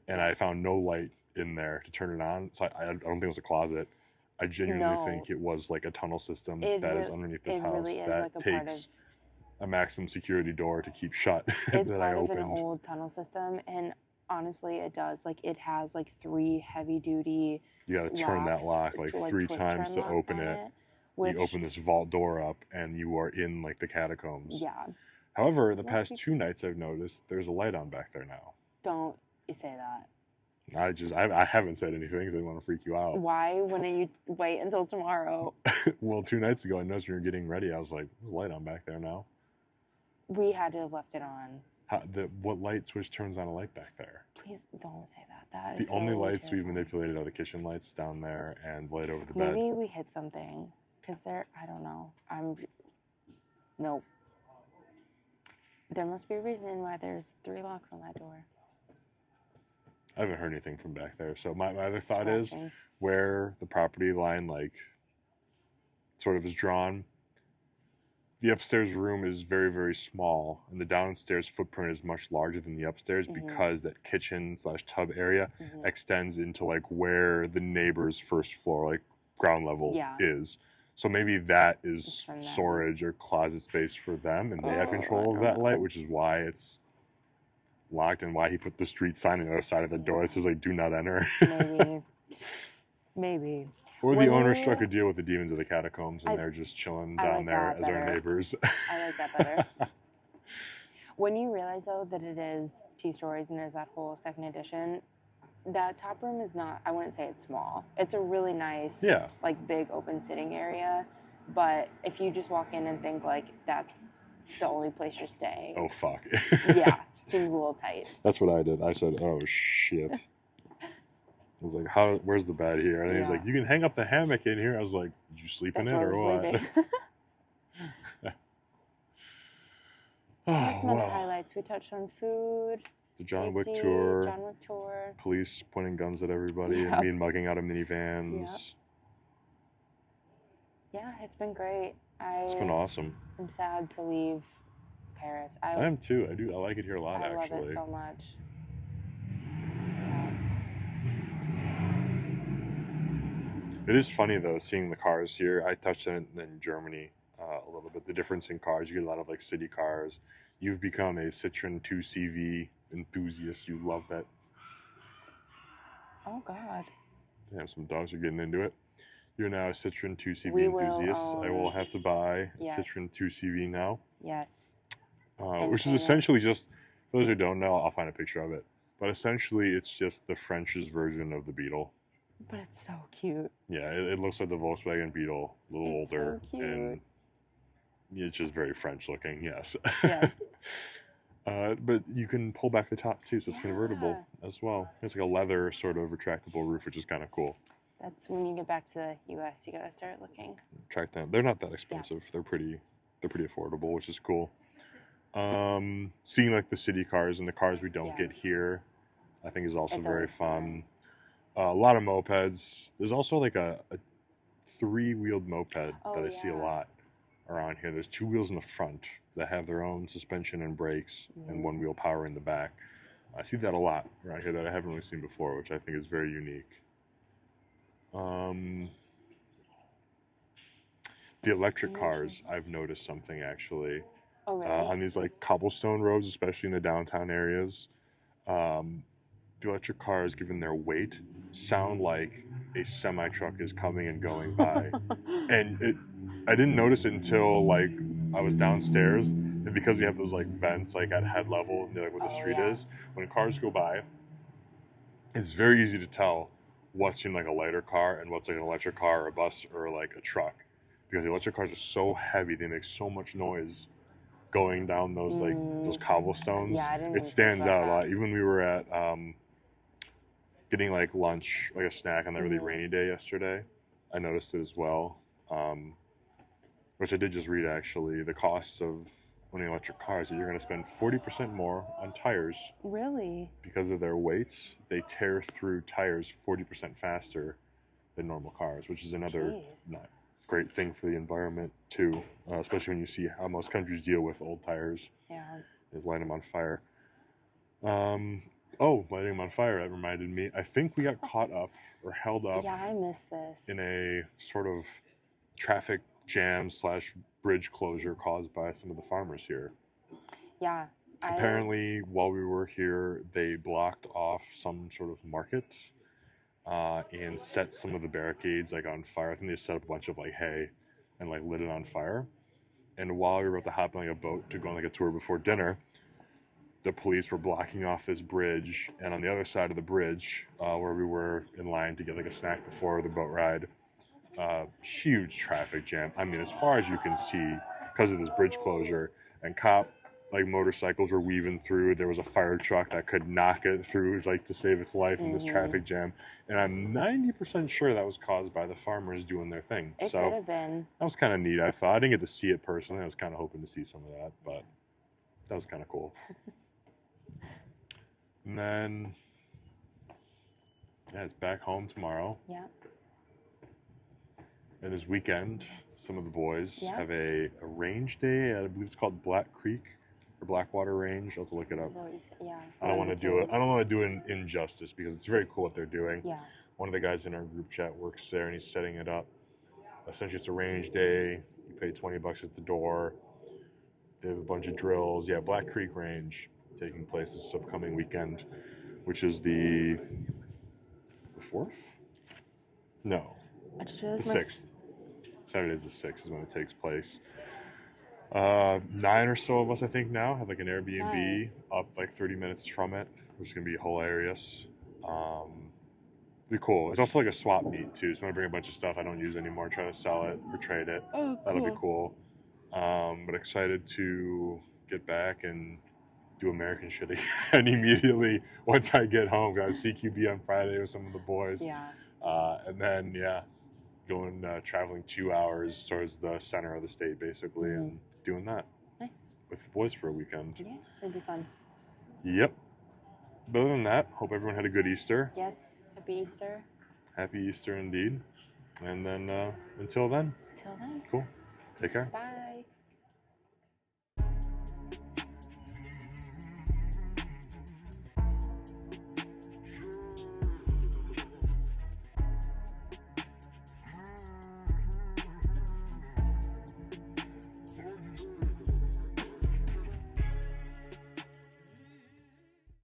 and I found no light in there to turn it on. So I don't think it was a closet. I genuinely think it was like a tunnel system that is underneath this house that takes a maximum security door to keep shut. It's part of an old tunnel system, and honestly, it does. Like it has like 3 heavy-duty. You got to turn that lock like 3 times to open it. You open this vault door up, and you are in like the catacombs. Yeah. However, the past 2 nights I've noticed there's a light on back there now. Don't say that. I haven't said anything because I want to freak you out. Why wouldn't you wait until tomorrow? Well, 2 nights ago, I noticed when you were getting ready, I was like, there's a light on back there now. We had to have left it on. What light switch turns on a light back there? Please don't say that. That is the only lights we've manipulated are the kitchen lights down there and light over the bed. Maybe we hit something because I don't know. Nope. There must be a reason why there's 3 locks on that door. I haven't heard anything from back there. So my other thought is where the property line like sort of is drawn. The upstairs room is very, very small, and the downstairs footprint is much larger than the upstairs because that kitchen/tub area extends into like where the neighbor's first floor, like ground level, is. So maybe that is storage or closet space for them, and they have control of that light, which is why it's locked and why he put the street sign on the other side of the door that says like "Do not enter." Maybe. Or the owner struck a deal with the demons of the catacombs, and they're just chilling down there as our neighbors. I like that better. When you realize, though, that it is 2 stories and there's that whole second addition, that top room is not, I wouldn't say it's small. It's a really nice, like, big open sitting area. But if you just walk in and think, like, that's the only place you're staying. Oh, fuck. Yeah, seems a little tight. That's what I did. I said, oh, shit. I was like, where's the bed here? And he's like, you can hang up the hammock in here. I was like, did you sleep in it or what? Some other highlights. We touched on food. The John Wick tour. Police pointing guns at everybody and me mugging out of minivans. Yeah, it's been great. It's been awesome. I'm sad to leave Paris. I am too. I like it here a lot, actually. I love it so much. It is funny, though, seeing the cars here. I touched on it in Germany a little bit. The difference in cars. You get a lot of, like, city cars. You've become a Citroen 2CV enthusiast. You love that. Oh, God. Damn, some dogs are getting into it. You're now a Citroen 2CV enthusiast. I will have to buy a Citroen 2CV now. Yes. Which is essentially just, for those who don't know, I'll find a picture of it. But essentially, it's just the French's version of the Beetle. But it's so cute. Yeah, it looks like the Volkswagen Beetle, a little It's older, so cute. and it's just very French looking. Yes. Yes. But you can pull back the top too, so it's convertible Yeah. as well. It's like a leather sort of retractable roof, which is kind of cool. That's when you get back to the U.S. You gotta start looking. Track them. They're not that expensive. They're pretty affordable, which is cool. Seeing like the city cars and the cars we don't get here, I think is also very fun. A lot of mopeds. There's also like a 3-wheeled moped that I see a lot around here. There's 2 wheels in the front that have their own suspension and brakes, and 1-wheel power in the back. I see that a lot around here that I haven't really seen before, which I think is very unique. The electric cars, I've noticed something actually. Oh, really? On these like cobblestone roads, especially in the downtown areas. The electric cars, given their weight, sound like a semi-truck is coming and going by. And I didn't notice it until like I was downstairs, and because we have those like vents like at head level near like where the street is, when cars go by, it's very easy to tell what's in like a lighter car and what's like an electric car or a bus or like a truck, because the electric cars are so heavy, they make so much noise going down those like those cobblestones. Yeah, I didn't it stands out a lot. Even when we were at getting like lunch, like a snack on that really rainy day yesterday, I noticed it as well. Which I did just read actually. The costs of owning electric cars, that you're going to spend 40% more on tires. Really? Because of their weights, they tear through tires 40% faster than normal cars, which is another not great thing for the environment too. Especially when you see how most countries deal with old tires. Yeah. Is light them on fire. Lighting them on fire, that reminded me. I think we got caught up or held up. Yeah, I missed this. In a sort of traffic jam / bridge closure caused by some of the farmers here. Yeah. Apparently, while we were here, they blocked off some sort of market and set some of the barricades like on fire. I think they set up a bunch of like hay and like lit it on fire. And while we were about to hop on like a boat to go on like a tour before dinner, the police were blocking off this bridge, and on the other side of the bridge, where we were in line to get like a snack before the boat ride, huge traffic jam. I mean, as far as you can see, because of this bridge closure, and like motorcycles were weaving through. There was a fire truck that could knock it through, like to save its life in this traffic jam. And I'm 90% sure that was caused by the farmers doing their thing. It could have been. That was kind of neat. I thought I didn't get to see it personally. I was kind of hoping to see some of that, but that was kind of cool. And then, it's back home tomorrow. Yeah. And this weekend, some of the boys have a range day. I believe it's called Black Creek or Blackwater Range. I'll have to look it up. Yeah. I don't want to do it. I don't want to do it injustice because it's very cool what they're doing. Yeah. One of the guys in our group chat works there, and he's setting it up. Essentially, it's a range day. You pay $20 at the door. They have a bunch of drills. Yeah, Black Creek Range taking place this upcoming weekend, which is the 4th? No, the 6th. Saturday's the 6th is when it takes place. 9 or so of us, I think, now have like an Airbnb up like 30 minutes from it, which is going to be hilarious. Be cool. It's also like a swap meet too, so I'm going to bring a bunch of stuff I don't use anymore, try to sell it or trade it. Oh, cool. That'll be cool. But excited to get back and do American shit again immediately once I get home. Got CQB on Friday with some of the boys. Yeah. And then, going traveling 2 hours towards the center of the state, basically, and doing that. Nice. With the boys for a weekend. Yeah, it'll be fun. Yep. But other than that, hope everyone had a good Easter. Yes. Happy Easter. Happy Easter indeed. And then, until then. Till then. Cool. Take care. Bye.